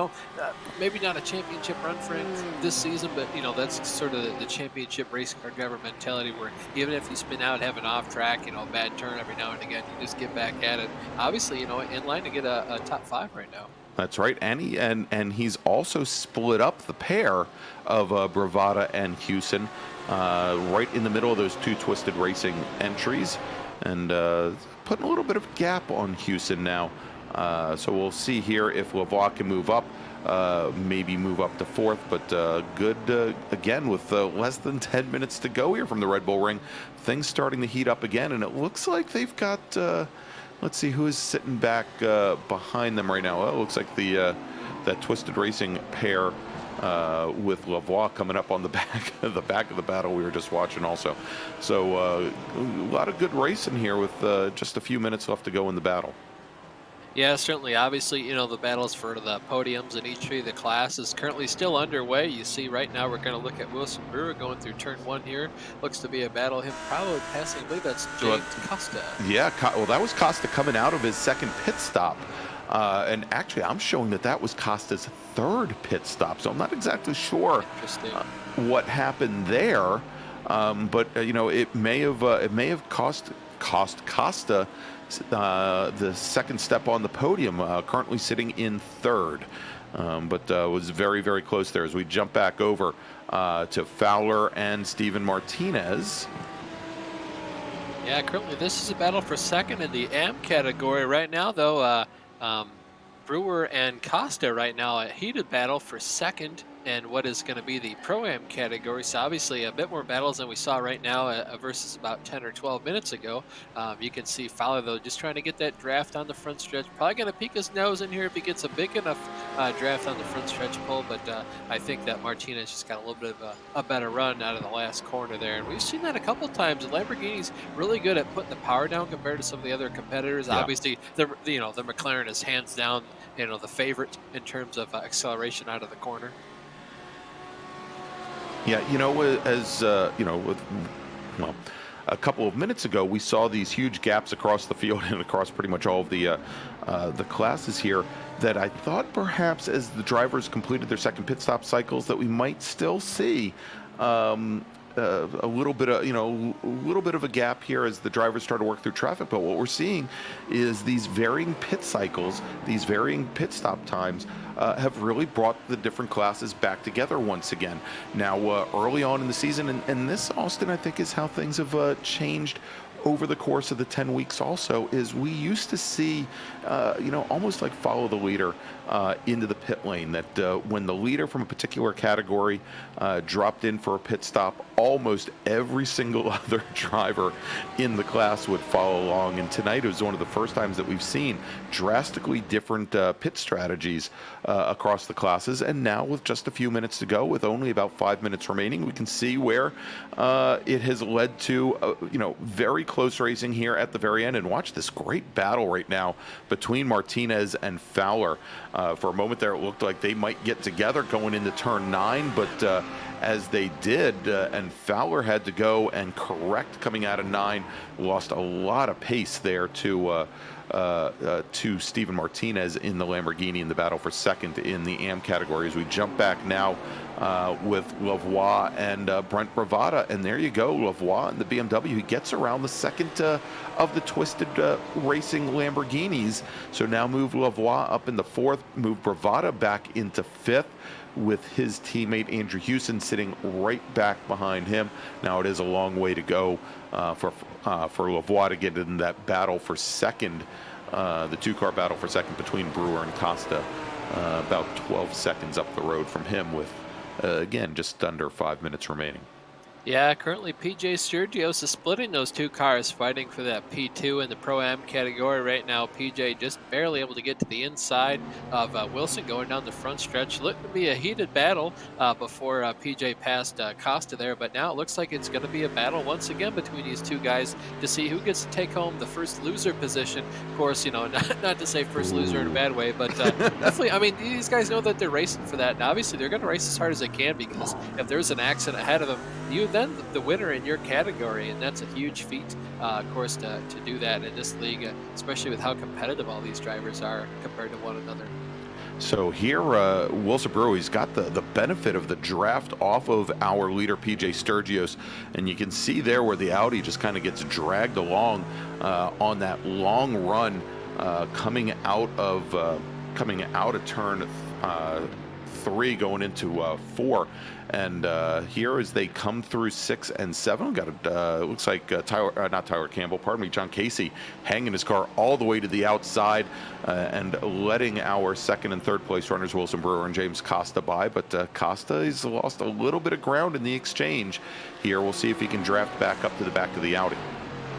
maybe not a championship run for him this season, but, that's sort of the championship race car driver mentality, where even if you spin out, have an off track, bad turn every now and again, you just get back at it. Obviously, in line to get a top 5 right now. That's right, and he's also split up the pair of Bravada and Hewson right in the middle of those 2 Twisted Racing entries, and putting a little bit of a gap on Hewson now. So we'll see here if Lavoie can move up, maybe move up to 4th, but good again with less than 10 minutes to go here from the Red Bull Ring. Things starting to heat up again, and it looks like they've got, let's see who is sitting back behind them right now. Well, it looks like that Twisted Racing pair with Belvoir coming up on the back of the battle we were just watching also. So a lot of good racing here with just a few minutes left to go in the battle. Yeah, certainly. Obviously, you know, the battles for the podiums in each of the classes is currently still underway. You see right now we're going to look at Wilson Brewer going through turn 1 here. Looks to be a battle, him probably passing, I believe that's James Costa. Yeah, well, that was Costa coming out of his second pit stop. And actually, I'm showing that was Costa's third pit stop, so I'm not exactly sure what happened there. But you know, it may have cost Costa the second step on the podium, currently sitting in third, but was very, very close there. As we jump back over to Fowler and Steven Martinez. Yeah, currently this is a battle for second in the AM category right now, though. Brewer and Costa right now a heated battle for second and what is going to be the Pro-Am category. So obviously a bit more battles than we saw right now versus about 10 or 12 minutes ago. You can see Fowler, though, just trying to get that draft on the front stretch. Probably going to peek his nose in here if he gets a big enough draft on the front stretch pole. But I think that Martinez just got a little bit of a better run out of the last corner there. And we've seen that a couple times. Lamborghini's really good at putting the power down compared to some of the other competitors. Yeah. Obviously, the McLaren is hands down, the favorite in terms of acceleration out of the corner. Yeah, as well, a couple of minutes ago, we saw these huge gaps across the field and across pretty much all of the classes here that I thought perhaps as the drivers completed their second pit stop cycles that we might still see a little bit of a gap here as the drivers start to work through traffic. But what we're seeing is these varying pit cycles, these varying pit stop times have really brought the different classes back together once again. Now, early on in the season, and this, Austin, I think is how things have changed over the course of the 10 weeks also, is we used to see, almost like follow the leader into the pit lane, that when the leader from a particular category dropped in for a pit stop, almost every single other driver in the class would follow along. And tonight was one of the first times that we've seen drastically different pit strategies across the classes. And now with just a few minutes to go, with only about 5 minutes remaining, we can see where it has led to, very close racing here at the very end. And watch this great battle right now between Martinez and Fowler. For a moment there, it looked like they might get together going into turn 9, but as they did, and Fowler had to go and correct coming out of 9, lost a lot of pace there to Steven Martinez in the Lamborghini in the battle for second in the AM category. As we jump back now with Belvoir and Brent Bravada, and there you go, Belvoir and the BMW. He gets around the second of the twisted racing Lamborghinis. So now move Belvoir up in the 4th, move Bravada back into 5th, with his teammate Andrew Hewson sitting right back behind him. Now it is a long way to go for Belvoir to get in that battle for second, the 2-car battle for second between Brewer and Costa, about 12 seconds up the road from him, with again just under 5 minutes remaining. Yeah, currently PJ Sturgios is splitting those 2 cars, fighting for that P2 in the Pro-Am category. Right now, PJ just barely able to get to the inside of Wilson going down the front stretch. Looked to be a heated battle before PJ passed Costa there, but now it looks like it's going to be a battle once again between these 2 guys to see who gets to take home the first loser position. Of course, not to say first loser in a bad way, but definitely, I mean, these guys know that they're racing for that, and obviously they're going to race as hard as they can, because if there's an accident ahead of them, you then the winner in your category, and that's a huge feat, of course, to do that in this league, especially with how competitive all these drivers are compared to one another. So here, Wilson Brewer, he's got the benefit of the draft off of our leader, PJ Sturgios, and you can see there where the Audi just kind of gets dragged along on that long run coming out of turn 3 going into 4. And here, as they come through 6 and 7, we got it looks like John Casey hanging his car all the way to the outside and letting our 2nd and 3rd place runners Wilson Brewer and James Costa by. But Costa has lost a little bit of ground in the exchange here. We'll see if he can draft back up to the back of the Audi.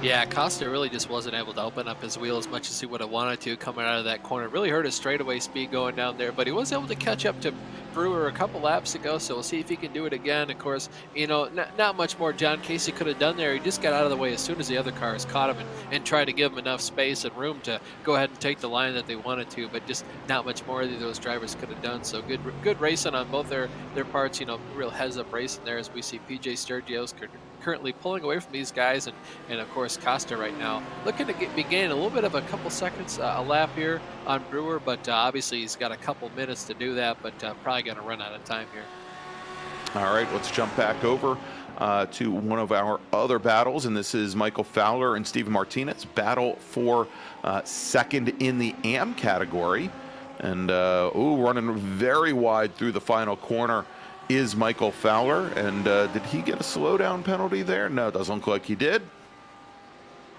Yeah, Costa really just wasn't able to open up his wheel as much as he would have wanted to coming out of that corner. Really hurt his straightaway speed going down there, but he was able to catch up to Brewer a couple laps ago, so we'll see if he can do it again. Of course, you know, not much more John Casey could have done there. He just got out of the way as soon as the other cars caught him and tried to give him enough space and room to go ahead and take the line that they wanted to, but just not much more either of those drivers could have done. So good racing on both their parts, you know, real heads-up racing there as we see PJ Sturgis currently pulling away from these guys, and of course Costa right now looking to be gaining a little bit of a couple seconds a lap here on Brewer, but obviously he's got a couple minutes to do that, but probably going to run out of time here. All right, let's jump back over to one of our other battles, and this is Michael Fowler and Steven Martinez battle for second in the AM category, and running very wide through the final corner is Michael Fowler, and did he get a slowdown penalty there? No, it doesn't look like he did.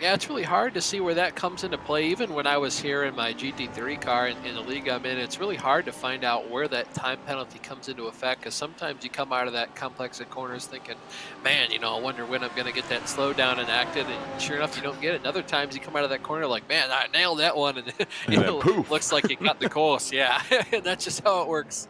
Yeah, it's really hard to see where that comes into play. Even when I was here in my GT3 car in the league I'm in, it's really hard to find out where that time penalty comes into effect, because sometimes you come out of that complex of corners thinking, man, you know, I wonder when I'm going to get that slowdown enacted, and sure enough, you don't get it. And other times you come out of that corner like, man, I nailed that one, and you know, looks like you got the course. Yeah, that's just how it works.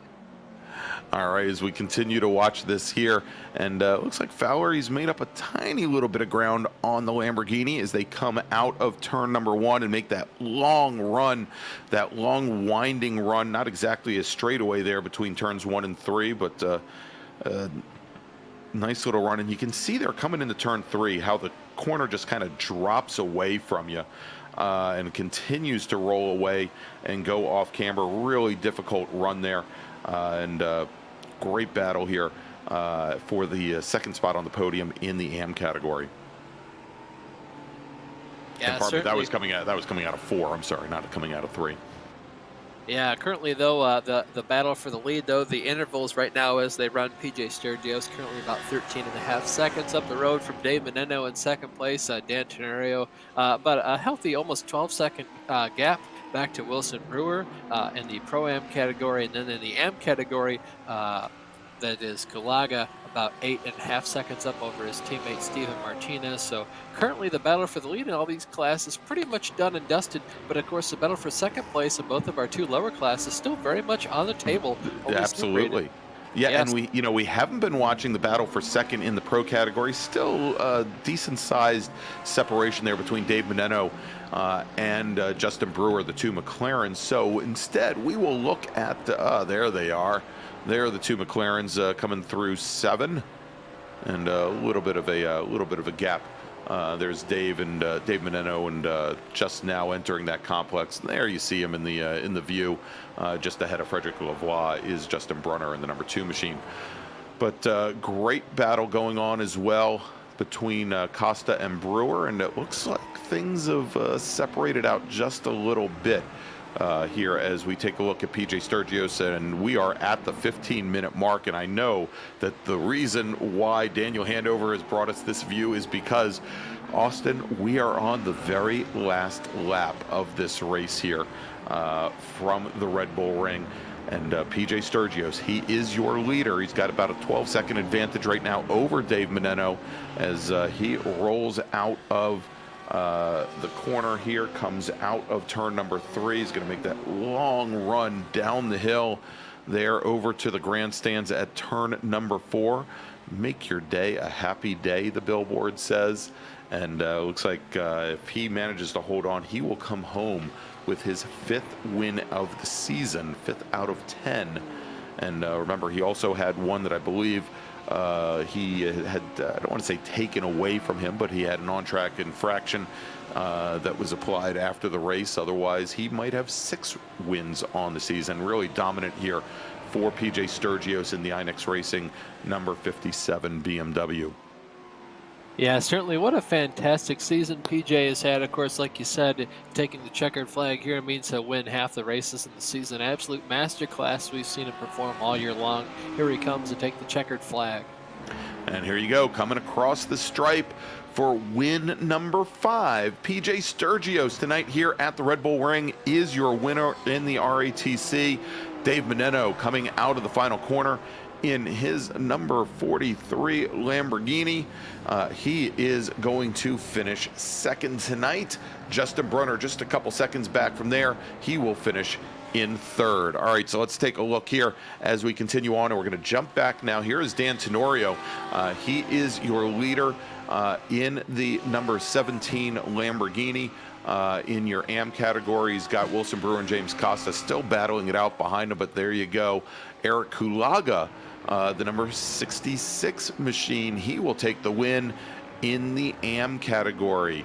All right, as we continue to watch this here, and looks like Fowler, he's made up a tiny little bit of ground on the Lamborghini as they come out of turn number 1 and make that long run, that long winding run, not exactly a straightaway there between turns 1 and 3, but nice little run. And you can see they're coming into turn 3, how the corner just kind of drops away from you and continues to roll away and go off camber. Really difficult run there. And great battle here for the second spot on the podium in the AM category. Yeah, that was coming out of 4. I'm sorry, not coming out of 3. Yeah, currently though the battle for the lead though, the intervals right now as they run, PJ Sturgis currently about 13.5 seconds up the road from Dave Menino in second place. Dan Tenario about a healthy almost 12-second gap back to Wilson Brewer in the Pro-Am category, and then in the AM category, that is Kulaga, about 8.5 seconds up over his teammate Steven Martinez. So currently the battle for the lead in all these classes pretty much done and dusted, but of course the battle for second place in both of our 2 lower classes still very much on the table. Absolutely. Yeah, yes. And we haven't been watching the battle for second in the pro category. Still a decent sized separation there between Dave Menino and Justin Brewer, the 2 McLarens. So instead, we will look at there they are. There are the 2 McLarens coming through 7, and a little bit of a gap. There's Dave and Dave Menino, and just now entering that complex. And there you see him in the view, just ahead of Frederick Belvoir is Justin Brunner in the number 2 machine. But great battle going on as well between Costa and Brewer, and it looks like things have separated out just a little bit here as we take a look at PJ Sturgis, and we are at the 15-minute mark. And I know that the reason why Daniel Handover has brought us this view is because, Austin, we are on the very last lap of this race here from the Red Bull Ring. And PJ Sturgis, he is your leader. He's got about a 12-second advantage right now over Dave Menino as he rolls out of the corner here, comes out of turn number 3. He's going to make that long run down the hill there over to the grandstands at turn number 4. Make your day a happy day, the billboard says. And looks like if he manages to hold on, he will come home with his 5th win of the season, 5th out of 10. And remember, he also had one that I believe he had, I don't want to say taken away from him, but he had an on-track infraction that was applied after the race. Otherwise, he might have 6 wins on the season. Really dominant here for PJ Sturgis in the Inex Racing number 57 BMW. Yeah, certainly. What a fantastic season PJ has had. Of course, like you said, taking the checkered flag here means he'll win half the races in the season. Absolute masterclass. We've seen him perform all year long. Here he comes to take the checkered flag. And here you go, coming across the stripe for win number 5. PJ Sturgis tonight here at the Red Bull Ring is your winner in the RATC. Dave Menino coming out of the final corner in his number 43 Lamborghini. He is going to finish second tonight. Justin Brunner just a couple seconds back from there. He will finish in third. All right, so let's take a look here as we continue on, and we're going to jump back now. Here is Dan Tenorio. He is your leader in the number 17 Lamborghini. In your AM category, he's got Wilson Brewer and James Costa still battling it out behind him, but there you go. Eric Kulaga, the number 66 machine, he will take the win in the AM category.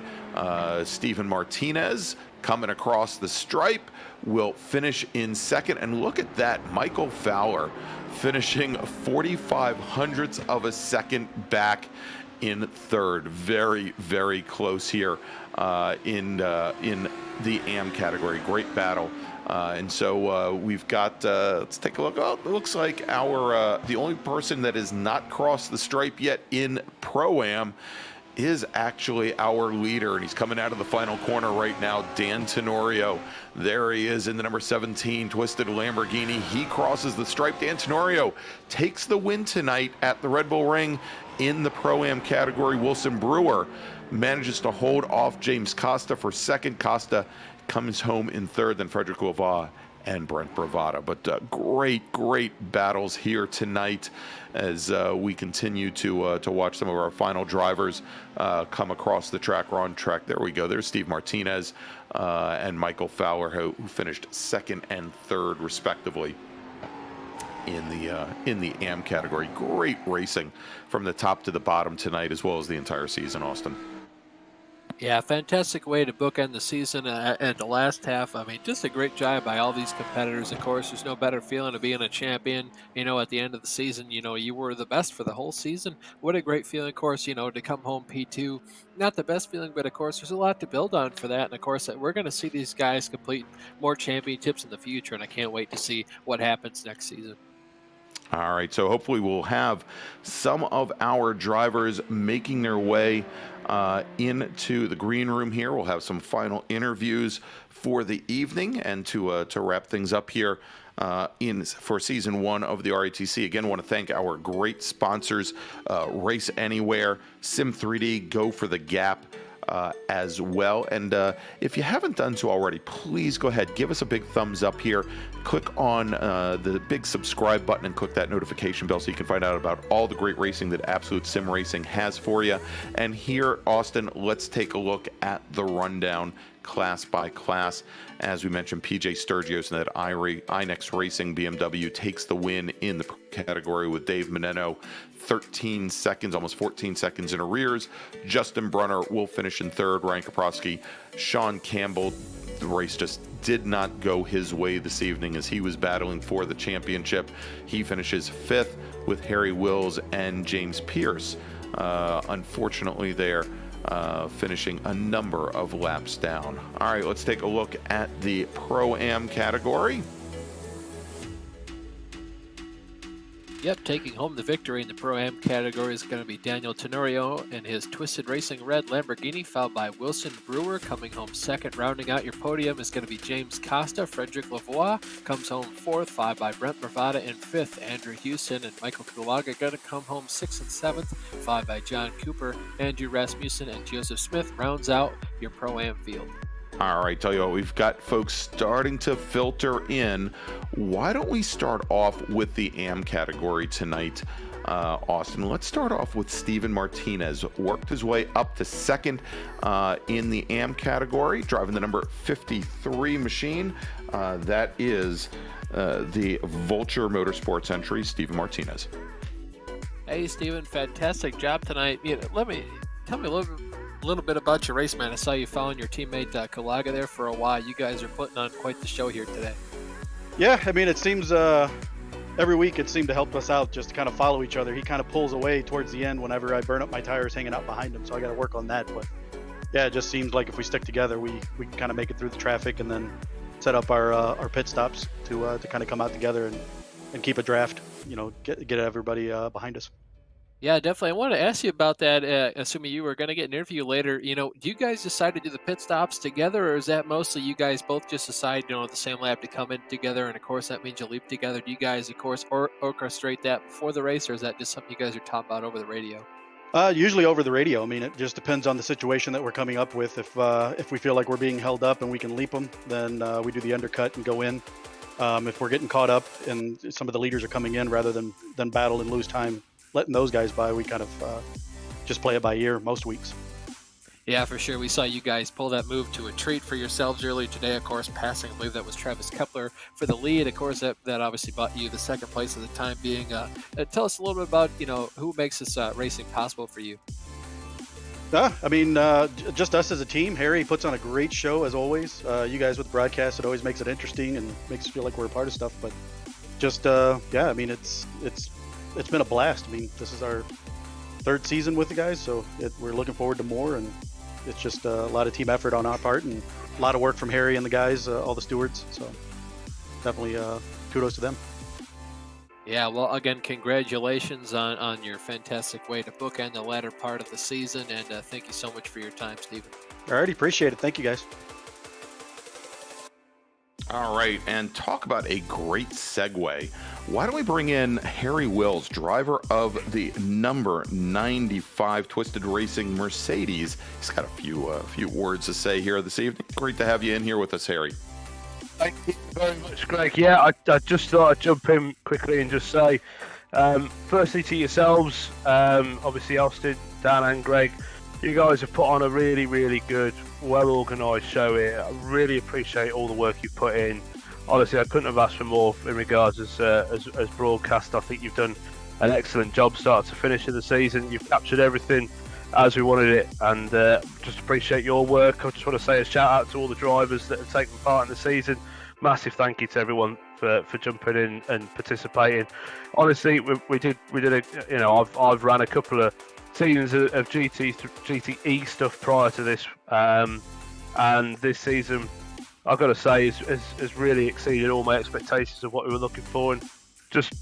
Stephen Martinez coming across the stripe will finish in second. And look at that, Michael Fowler finishing 45 hundredths of a second back in third. Very, very close here in the AM category. Great battle. And so we've got, let's take a look. Oh, it looks like the only person that has not crossed the stripe yet in Pro-Am is actually our leader, and he's coming out of the final corner right now, Dan Tenorio. There he is in the number 17 Twisted Lamborghini. He crosses the stripe. Dan Tenorio takes the win tonight at the Red Bull Ring in the Pro-Am category. Wilson Brewer manages to hold off James Costa for second. Costa comes home in third, then Frederick Belvoir and Brent Bravada. But great battles here tonight as we continue to watch some of our final drivers come across the track. We're on track. There we go. There's Steve Martinez and Michael Fowler, who finished second and third respectively in the AM category. Great racing from the top to the bottom tonight, as well as the entire season, Austin. Yeah, fantastic way to bookend the season and the last half. I mean, just a great job by all these competitors. Of course, there's no better feeling of being a champion, at the end of the season. You were the best for the whole season. What a great feeling, of course, to come home P2. Not the best feeling, but of course, there's a lot to build on for that. And of course, we're going to see these guys complete more championships in the future, and I can't wait to see what happens next season. All right, so hopefully we'll have some of our drivers making their way into the green room here. We'll have some final interviews for the evening, and to wrap things up here for season 1 of the RATC. Again, I want to thank our great sponsors, Race Anywhere, Sim3D, Go for the Gap, as well. And if you haven't done so already, please go ahead, give us a big thumbs up here. Click on the big subscribe button and click that notification bell so you can find out about all the great racing that Absolute Sim Racing has for you. And here, Austin, let's take a look at the rundown class by class. As we mentioned, PJ Sturgios and that Inex Racing BMW takes the win in the category with Dave Meneno 13 seconds, almost 14 seconds in arrears. Justin Brunner will finish in third. Ryan Kaprowski, Sean Campbell, the race just did not go his way this evening as he was battling for the championship. He finishes fifth with Harry Wills and James Pierce. Unfortunately there, finishing a number of laps down. All right, let's take a look at the Pro-Am category. Yep, taking home the victory in the Pro-Am category is going to be Daniel Tenorio in his Twisted Racing Red Lamborghini, followed by Wilson Brewer coming home second. Rounding out your podium is going to be James Costa. Frederick Belvoir comes home fourth, followed by Brent Bravada in fifth. Andrew Houston and Michael Kulaga going to come home sixth and seventh, followed by John Cooper, Andrew Rasmussen, and Joseph Smith rounds out your Pro-Am field. All right, tell you what, we've got folks starting to filter in. Why don't we start off with the AM category tonight, Austin? Let's start off with Stephen Martinez. Worked his way up to second in the AM category, driving the number 53 machine. That is the Vulture Motorsports entry, Stephen Martinez. Hey, Stephen, fantastic job tonight. Tell me a little bit about your race, man. I saw you following your teammate Kulaga there for a while. You guys are putting on quite the show here today. Yeah, I mean, it seems every week it seemed to help us out just to kind of follow each other. He kind of pulls away towards the end whenever I burn up my tires hanging out behind him, so I got to work on that. But yeah, it just seems like if we stick together, we can kind of make it through the traffic and then set up our pit stops to kind of come out together and keep a draft, get everybody behind us. Yeah, definitely. I want to ask you about that, assuming you were going to get an interview later. Do you guys decide to do the pit stops together, or is that mostly you guys both just decide, the same lap to come in together, and of course that means you leap together? Do you guys, of course, orchestrate that before the race, or is that just something you guys are talking about over the radio? Usually over the radio. I mean, it just depends on the situation that we're coming up with. If we feel like we're being held up and we can leap them, then we do the undercut and go in. If we're getting caught up and some of the leaders are coming in rather than battle and lose time, letting those guys by, we kind of just play it by ear most weeks. Yeah, for sure. We saw you guys pull that move to a treat for yourselves earlier today. Of course, passing, I believe that was Travis Kepler for the lead. Of course, that obviously bought you the second place at the time being. Tell us a little bit about, who makes this racing possible for you. I mean, just us as a team. Harry puts on a great show as always. You guys with the broadcast, it always makes it interesting and makes us feel like we're a part of stuff. But just, yeah, I mean, it's been a blast. I mean, this is our third season with the guys, so we're looking forward to more, and it's just a lot of team effort on our part and a lot of work from Harry and the guys, all the stewards. So definitely kudos to them. Yeah, well, again, congratulations on your fantastic way to bookend the latter part of the season, and thank you so much for your time, Stephen. Alrighty, appreciate it. Thank you, guys. All right, and talk about a great segue. Why don't we bring in Harry Wills, driver of the number 95 Twisted Racing Mercedes. He's got a few words to say here this evening. Great to have you in here with us, Harry. Thank you very much, Greg. Yeah, I just thought I'd jump in quickly and just say, firstly to yourselves, obviously Austin, Dan and Greg, you guys have put on a really, really good, well-organised show here. I really appreciate all the work you've put in. Honestly, I couldn't have asked for more in regards as broadcast. I think you've done an excellent job start to finish of the season. You've captured everything as we wanted it, and just appreciate your work. I just want to say a shout out to all the drivers that have taken part in the season. Massive thank you to everyone for jumping in and participating. Honestly, we did a, I've ran a couple of seasons of GTE stuff prior to this, and this season, I've got to say, has really exceeded all my expectations of what we were looking for, and just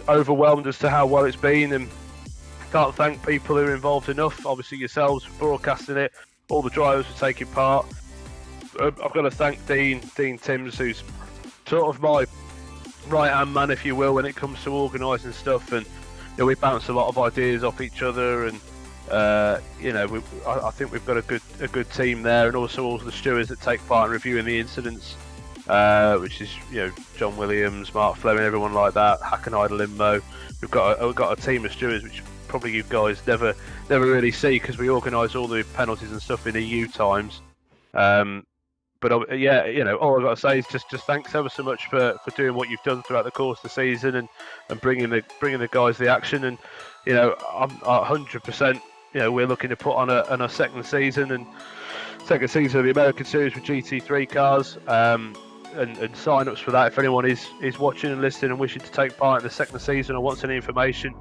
overwhelmed as to how well it's been. And can't thank people who are involved enough. Obviously yourselves for broadcasting it, all the drivers for taking part. I've got to thank Dean Timms, who's sort of my right-hand man, if you will, when it comes to organising stuff. And we bounce a lot of ideas off each other, and I think we've got a good team there, and also all the stewards that take part in reviewing the incidents, which is John Williams, Mark Fleming, everyone like that, Hackenide Limbo. We've got a team of stewards which probably you guys never really see, because we organise all the penalties and stuff in EU times. But all I've got to say is just thanks ever so much for doing what you've done throughout the course of the season, and bringing the guys the action. And I'm 100%. We're looking to put on a second season of the American Series with GT3 cars, and sign-ups for that. If anyone is watching and listening and wishing to take part in the second season or wants any information,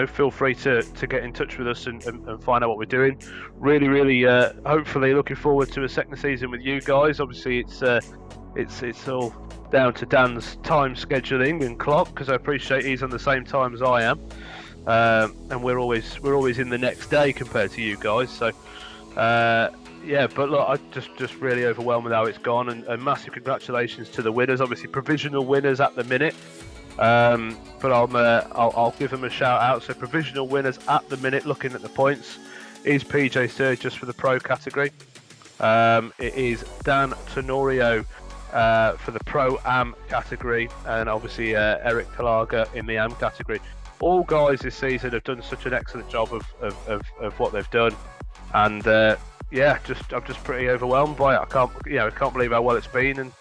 feel free to get in touch with us and find out what we're doing. Really, hopefully looking forward to a second season with you guys. Obviously, it's all down to Dan's time scheduling and clock, because I appreciate he's on the same time as I am, and we're always in the next day compared to you guys. So, but look, I just really overwhelmed with how it's gone, and massive congratulations to the winners. Obviously, provisional winners at the minute. But I'll give them a shout out. So provisional winners at the minute, looking at the points, is PJ Sturgis for the Pro category. It is Dan Tenorio for the Pro Am category, and obviously Eric Kulaga in the Am category. All guys this season have done such an excellent job of what they've done, and I'm just pretty overwhelmed by it. I can't believe how well it's been, and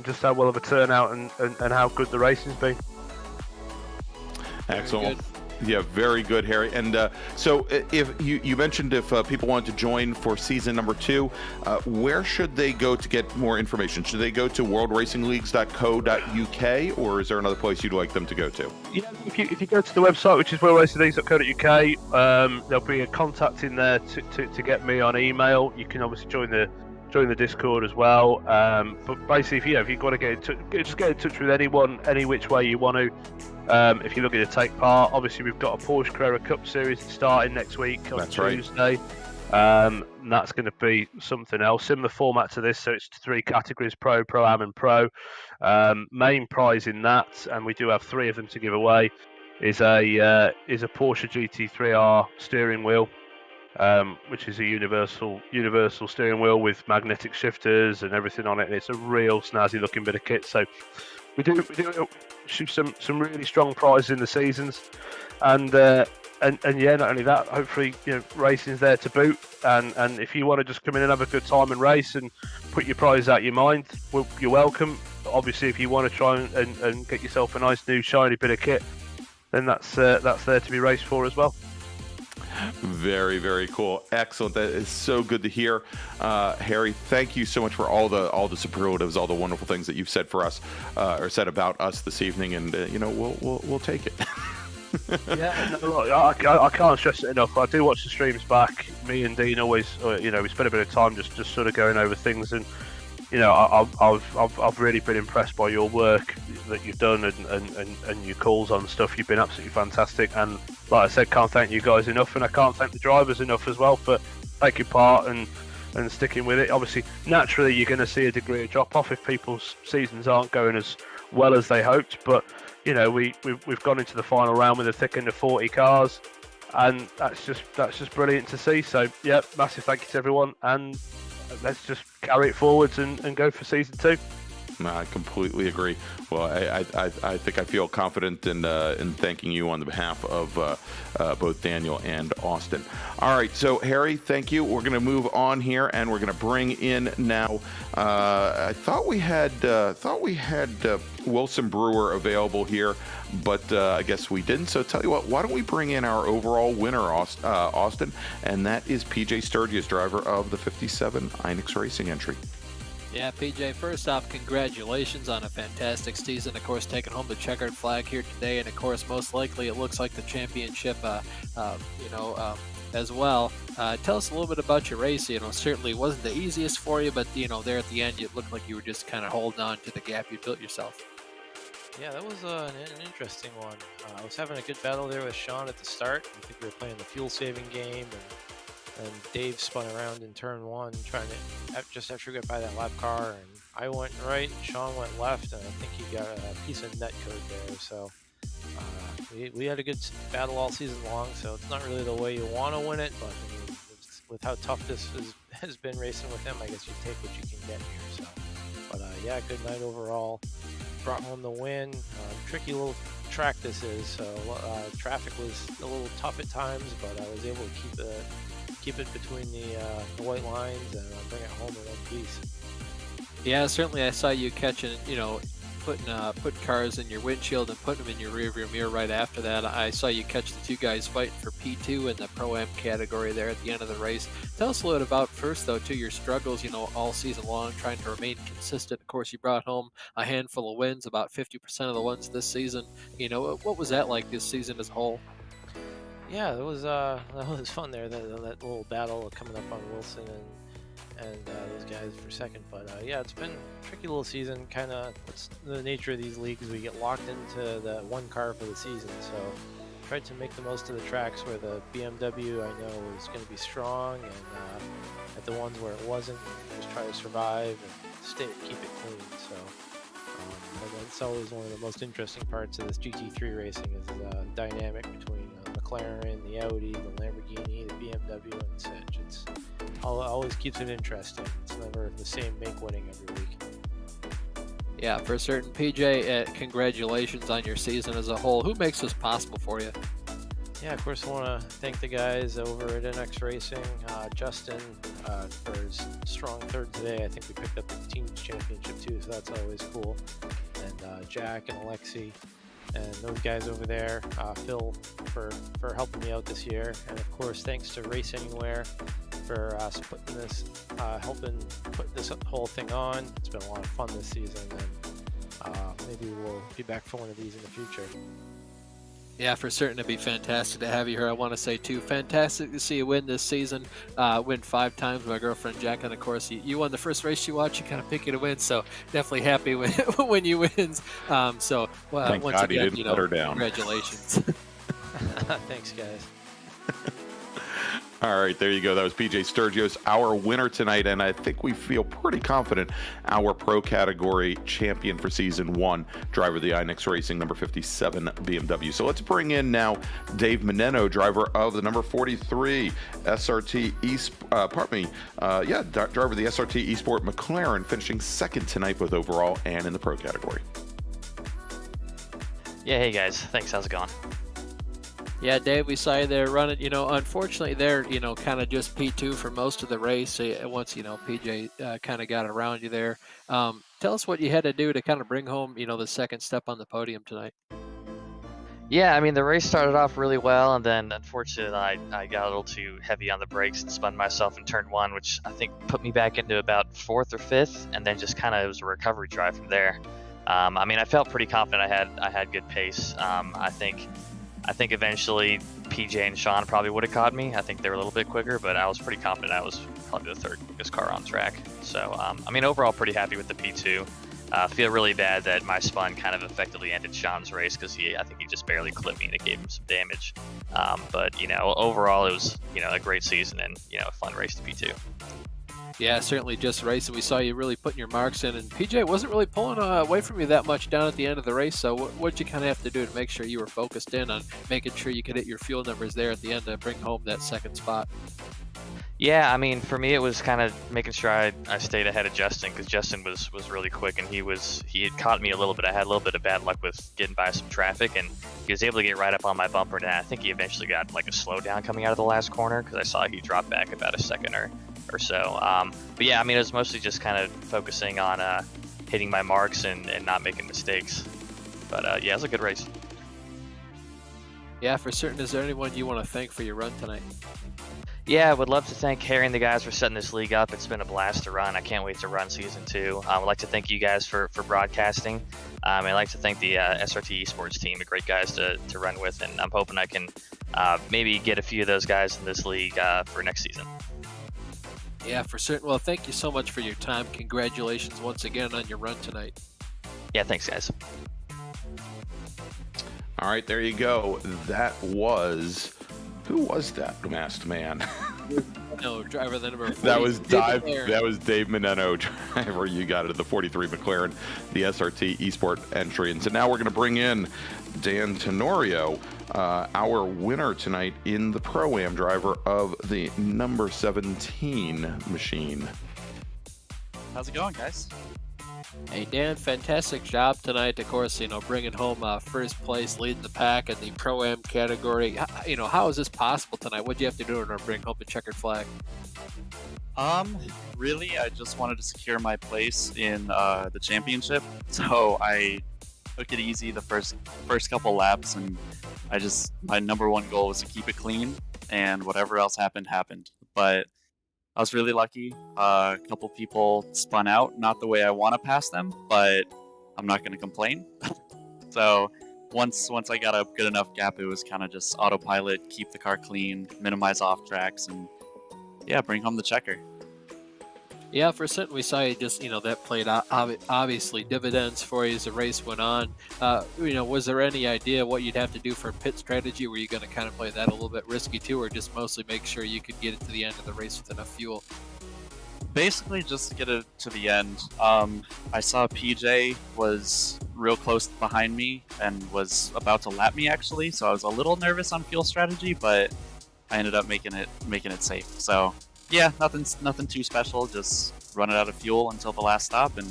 just how well of a turnout and how good the racing's been. Excellent. Yeah, very good, Harry. And so if you mentioned if people want to join for season number 2, where should they go to get more information? Should they go to worldracingleagues.co.uk, or is there another place you'd like them to go to? Yeah, if you go to the website, which is worldracingleagues.co.uk, there'll be a contact in there to get me on email. You can obviously join the Discord as well. But basically, if you've got to get in touch, just get in touch with anyone, any which way you want to. If you're looking to take part, obviously we've got a Porsche Carrera Cup Series starting next week on Tuesday. And that's going to be something else, similar format to this. So it's 3 categories: Pro, Pro Am, and Pro. Main prize in that, and we do have 3 of them to give away, is a Porsche GT3R steering wheel. Which is a universal steering wheel with magnetic shifters and everything on it, and it's a real snazzy looking bit of kit. So we do shoot some really strong prizes in the seasons, and yeah, not only that, hopefully racing's there to boot, and if you want to just come in and have a good time and race and put your prize out your mind, you're welcome. Obviously, if you want to try and get yourself a nice new shiny bit of kit, then that's there to be raced for as well. Very, very cool. Excellent. That is so good to hear. Harry, thank you so much for all the superlatives, all the wonderful things that you've said for us, or said about us this evening, and we'll take it. Yeah, no, look, I can't stress it enough. I do watch the streams back. Me and Dean always, we spend a bit of time just sort of going over things, and I've really been impressed by your work that you've done and your calls on stuff. You've been absolutely fantastic, and like I said, can't thank you guys enough, and I can't thank the drivers enough as well for taking part and sticking with it. Obviously, naturally, you're going to see a degree of drop off if people's seasons aren't going as well as they hoped, but we've gone into the final round with a thick end of 40 cars, and that's just brilliant to see. So yeah, massive thank you to everyone, and let's just carry it forwards and go for season 2. I completely agree. Well, I think I feel confident in thanking you on the behalf of both Daniel and Austin. All right, so Harry, thank you. We're going to move on here, and we're going to bring in now. I thought we had Wilson Brewer available here, but I guess we didn't. So tell you what, why don't we bring in our overall winner, Austin, and that is PJ Sturgis, driver of the 57 Inex Racing entry. Yeah, PJ, first off, congratulations on a fantastic season. Of course, taking home the checkered flag here today, and of course, most likely it looks like the championship, as well. Tell us a little bit about your race. Certainly it wasn't the easiest for you, but there at the end, it looked like you were just kind of holding on to the gap you built yourself. Yeah, that was an interesting one. I was having a good battle there with Sean at the start. I think we were playing the fuel-saving game, and Dave spun around in turn 1 trying to just after we got by that lap car, and I went right, Sean went left, and I think he got a piece of net code there. So we had a good battle all season long, so it's not really the way you want to win it, but I mean, with how tough this has been racing with him, I guess you take what you can get here. So, but yeah, good night overall. Brought home the win. Tricky little track this is, so traffic was a little tough at times, but I was able to keep it between the white lines and bring it home in one piece. Yeah, certainly I saw you catching, putting cars in your windshield and putting them in your rearview mirror right after that. I saw you catch the two guys fighting for P2 in the Pro-Am category there at the end of the race. Tell us a little bit about, first though, your struggles, all season long, trying to remain consistent. Of course, you brought home a handful of wins, about 50% of the ones this season. What was that like this season as a whole? Yeah, that was fun there. That little battle coming up on Wilson and those guys for second. But yeah, it's been a tricky little season. Kind of, what's the nature of these leagues? We get locked into the one car for the season. So tried to make the most of the tracks where the BMW I know is going to be strong, and at the ones where it wasn't, just try to survive and keep it clean. So. And that's always one of the most interesting parts of this GT3 racing is the dynamic between McLaren, the Audi, the Lamborghini, the BMW, and such. It always keeps it interesting. It's never the same make winning every week. Yeah, for certain. PJ, congratulations on your season as a whole. Who makes this possible for you? Yeah, of course, I want to thank the guys over at NX Racing. Justin for his strong third today. I think we picked up the team's championship too, so that's always cool. And Jack and Alexi and those guys over there. Phil for helping me out this year. And of course, thanks to Race Anywhere for putting this, helping put this whole thing on. It's been a lot of fun this season, and maybe we'll be back for one of these in the future. Yeah, for certain, it'd be fantastic to have you here. I want to say, too, fantastic to see you win this season. Win 5 times with my girlfriend, Jack, and, of course, you won the first race you watched. You kind of pick you to win, so definitely happy when you wins. Thank once again, God he didn't let her down. Congratulations. Thanks, guys. All right, there you go. That was PJ Sturgis, our winner tonight, and I think we feel pretty confident our pro category champion for season 1, driver of the Inex Racing number 57 BMW. So let's bring in now Dave Meneno, driver of the number 43 SRT driver of the SRT Esport McLaren, finishing second tonight both overall and in the pro category. Yeah, hey guys. Thanks. How's it going? Yeah, Dave, we saw you there running. Unfortunately, they're kind of just P2 for most of the race. Once PJ kind of got around you there. Tell us what you had to do to kind of bring home the second step on the podium tonight. Yeah, I mean, the race started off really well, and then unfortunately I got a little too heavy on the brakes and spun myself in turn one, which I think put me back into about fourth or fifth, and then just kind of it was a recovery drive from there. I mean, I felt pretty confident I had good pace. I think eventually PJ and Sean probably would have caught me. I think they were a little bit quicker, but I was pretty confident I was probably the third quickest car on track. So, I mean, overall pretty happy with the P2. Feel really bad that my spun kind of effectively ended Sean's race because I think he just barely clipped me and it gave him some damage. But, overall it was, a great season and, a fun race to P2. Yeah, certainly just racing. We saw you really putting your marks in, and PJ wasn't really pulling away from you that much down at the end of the race. So what did you kind of have to do to make sure you were focused in on making sure you could hit your fuel numbers there at the end to bring home that second spot? Yeah, I mean, for me, it was kind of making sure I stayed ahead of Justin because Justin was really quick and he had caught me a little bit. I had a little bit of bad luck with getting by some traffic and he was able to get right up on my bumper. And I think he eventually got like a slowdown coming out of the last corner because I saw he dropped back about a second or so. But yeah, I mean, it was mostly just kind of focusing on hitting my marks and not making mistakes. But yeah, it was a good race. Yeah, for certain. Is there anyone you want to thank for your run tonight? Yeah, I would love to thank Harry and the guys for setting this league up. It's been a blast to run. I can't wait to run season 2. I'd like to thank you guys for broadcasting. I'd like to thank the SRT esports team, the great guys to run with, and I'm hoping I can maybe get a few of those guys in this league for next season. Yeah, for certain. Well, thank you so much for your time. Congratulations once again on your run tonight. Yeah, thanks, guys. All right, there you go. That was... Who was that masked man? No, driver the number 40. That was Dave Meneno, driver. You got it at the 43 McLaren, the SRT Esport entry. And so now we're going to bring in Dan Tenorio, our winner tonight in the Pro-Am, driver of the number 17 machine. How's it going, guys? Hey, Dan, fantastic job tonight. Of course, bringing home first place, leading the pack in the Pro-Am category. How is this possible tonight? What do you have to do in order to bring home the checkered flag? Really, I just wanted to secure my place in the championship. So I took it easy the first couple laps, and my number one goal was to keep it clean, and whatever else happened. But I was really lucky. A couple people spun out, not the way I want to pass them, but I'm not going to complain. So once I got a good enough gap, it was kind of just autopilot, keep the car clean, minimize off tracks, and yeah, bring home the checker. Yeah, for certain, we saw you just, that played obviously dividends for you as the race went on. Was there any idea what you'd have to do for a pit strategy? Were you going to kind of play that a little bit risky too, or just mostly make sure you could get it to the end of the race with enough fuel? Basically, just to get it to the end. I saw PJ was real close behind me and was about to lap me actually, so I was a little nervous on fuel strategy, but I ended up making it safe. So yeah, nothing too special. Just run it out of fuel until the last stop and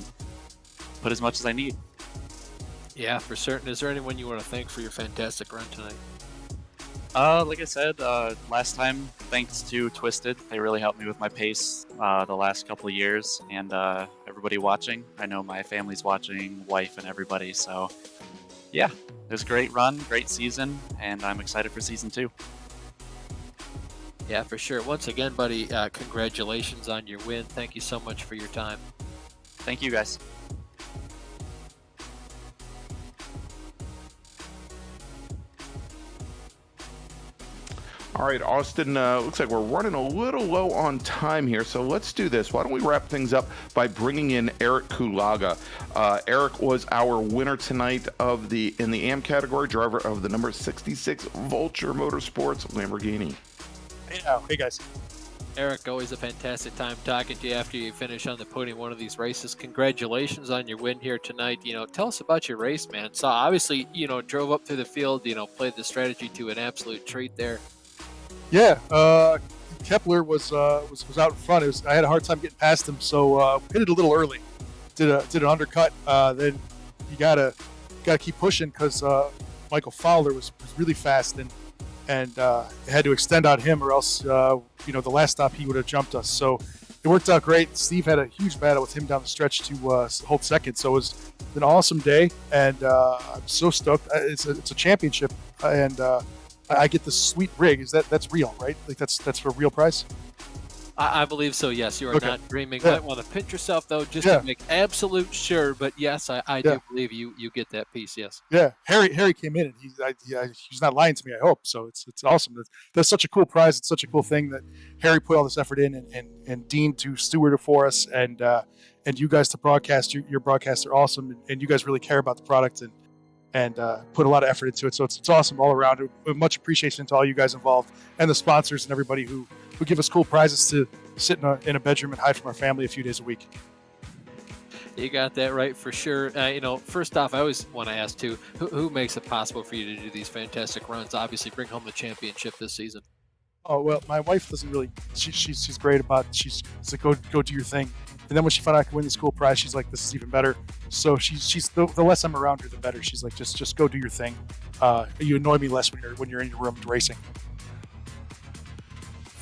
put as much as I need. Yeah, for certain. Is there anyone you want to thank for your fantastic run tonight? Like I said, last time, thanks to Twisted. They really helped me with my pace the last couple of years, and everybody watching. I know my family's watching, wife and everybody, so yeah, it was a great run, great season, and I'm excited for season 2. Yeah, for sure. Once again, buddy, congratulations on your win. Thank you so much for your time. Thank you, guys. All right, Austin, looks like we're running a little low on time here, so let's do this. Why don't we wrap things up by bringing in Eric Kulaga. Eric was our winner tonight in the AM category, driver of the number 66 Vulture Motorsports Lamborghini. Hey guys. Eric, always a fantastic time talking to you after you finish on the podium one of these races. Congratulations on your win here tonight. Tell us about your race, man. So obviously, drove up through the field, played the strategy to an absolute treat there. Yeah, Kepler was out in front. I had a hard time getting past him, so pitted a little early. Did an undercut. Then you gotta got to keep pushing because Michael Fowler was really fast and had to extend on him, or else the last stop he would have jumped us. So it worked out great. Steve had a huge battle with him down the stretch to hold second. So it was an awesome day, and I'm so stoked. It's a championship, and I get this sweet rig. That's real, right? Like that's for real price. I believe so, yes. You are Okay. not dreaming. Yeah. Might want to pinch yourself, though, just Yeah. to make absolute sure. But yes, I do believe you get that piece, yes. Yeah, Harry came in, and he's not lying to me. I hope so. It's awesome. That's such a cool prize. It's such a cool thing that Harry put all this effort in, and Dean to steward it for us, and you guys to broadcast. Your broadcasts are awesome, and you guys really care about the product and put a lot of effort into it. So it's awesome all around. Much appreciation to all you guys involved and the sponsors and everybody who give us cool prizes to sit in a bedroom and hide from our family a few days a week. You got that right for sure. First off, I always want to ask too, who makes it possible for you to do these fantastic runs? Obviously, bring home the championship this season. Oh well, my wife doesn't really. She's great about. She's like, go do your thing. And then when she found out I could win this cool prize, she's like, this is even better. So she's the less I'm around her, the better. She's like, just go do your thing. You annoy me less when you're in your room racing.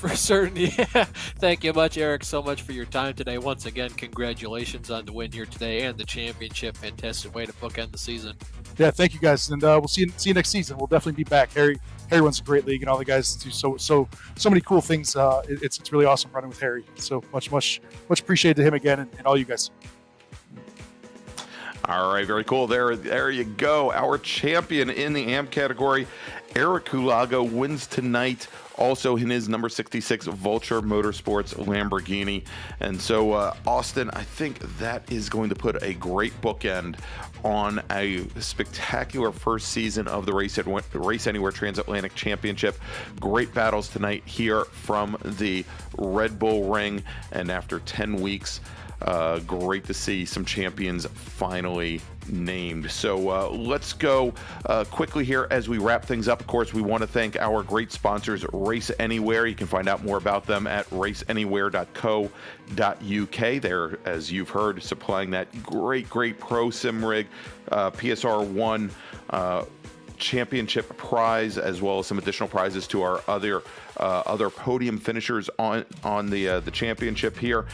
For certain, yeah. Thank you much, Eric, so much for your time today. Once again, congratulations on the win here today and the championship. Fantastic way to bookend the season. Yeah, thank you guys, and we'll see you next season. We'll definitely be back. Harry runs a great league, and all the guys do so many cool things. It's really awesome running with Harry. So much appreciated to him again, and all you guys. All right, very cool. There you go. Our champion in the AMP category, Eric Kulaga, wins tonight. Also in his number 66 Vulture Motorsports Lamborghini. And so, Austin, I think that is going to put a great bookend on a spectacular first season of the Race Anywhere Transatlantic Championship. Great battles tonight here from the Red Bull Ring. And after 10 weeks, great to see some champions finally named. So let's go quickly here as we wrap things up. Of course, we want to thank our great sponsors, Race Anywhere. You can find out more about them at raceanywhere.co.uk. They're, as you've heard, supplying that great pro sim rig, PSR1 championship prize, as well as some additional prizes to our other podium finishers on the championship here.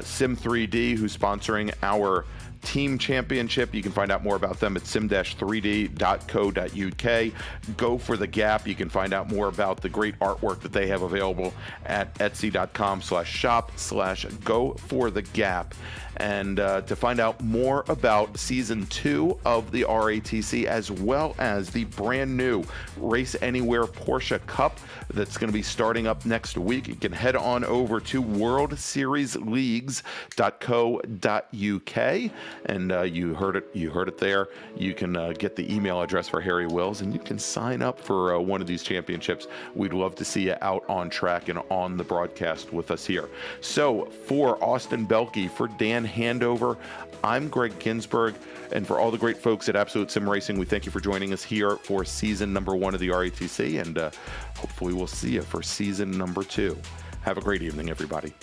Sim 3D, who's sponsoring our team championship. You can find out more about them at sim-3d.co.uk. Go for the Gap. You can find out more about the great artwork that they have available at etsy.com/shop/go-for-the-gap. And to find out more about season 2 of the RATC, as well as the brand new Race Anywhere Porsche Cup that's going to be starting up next week, you can head on over to worldseriesleagues.co.uk. And you heard it there. You can get the email address for Harry Wills, and you can sign up for one of these championships. We'd love to see you out on track and on the broadcast with us here. So for Austin Belke, for Dan Handover, I'm Greg Ginsberg, and for all the great folks at Absolute Sim Racing, we thank you for joining us here for season number 1 of the RATC, and hopefully we'll see you for season number 2. Have a great evening, everybody.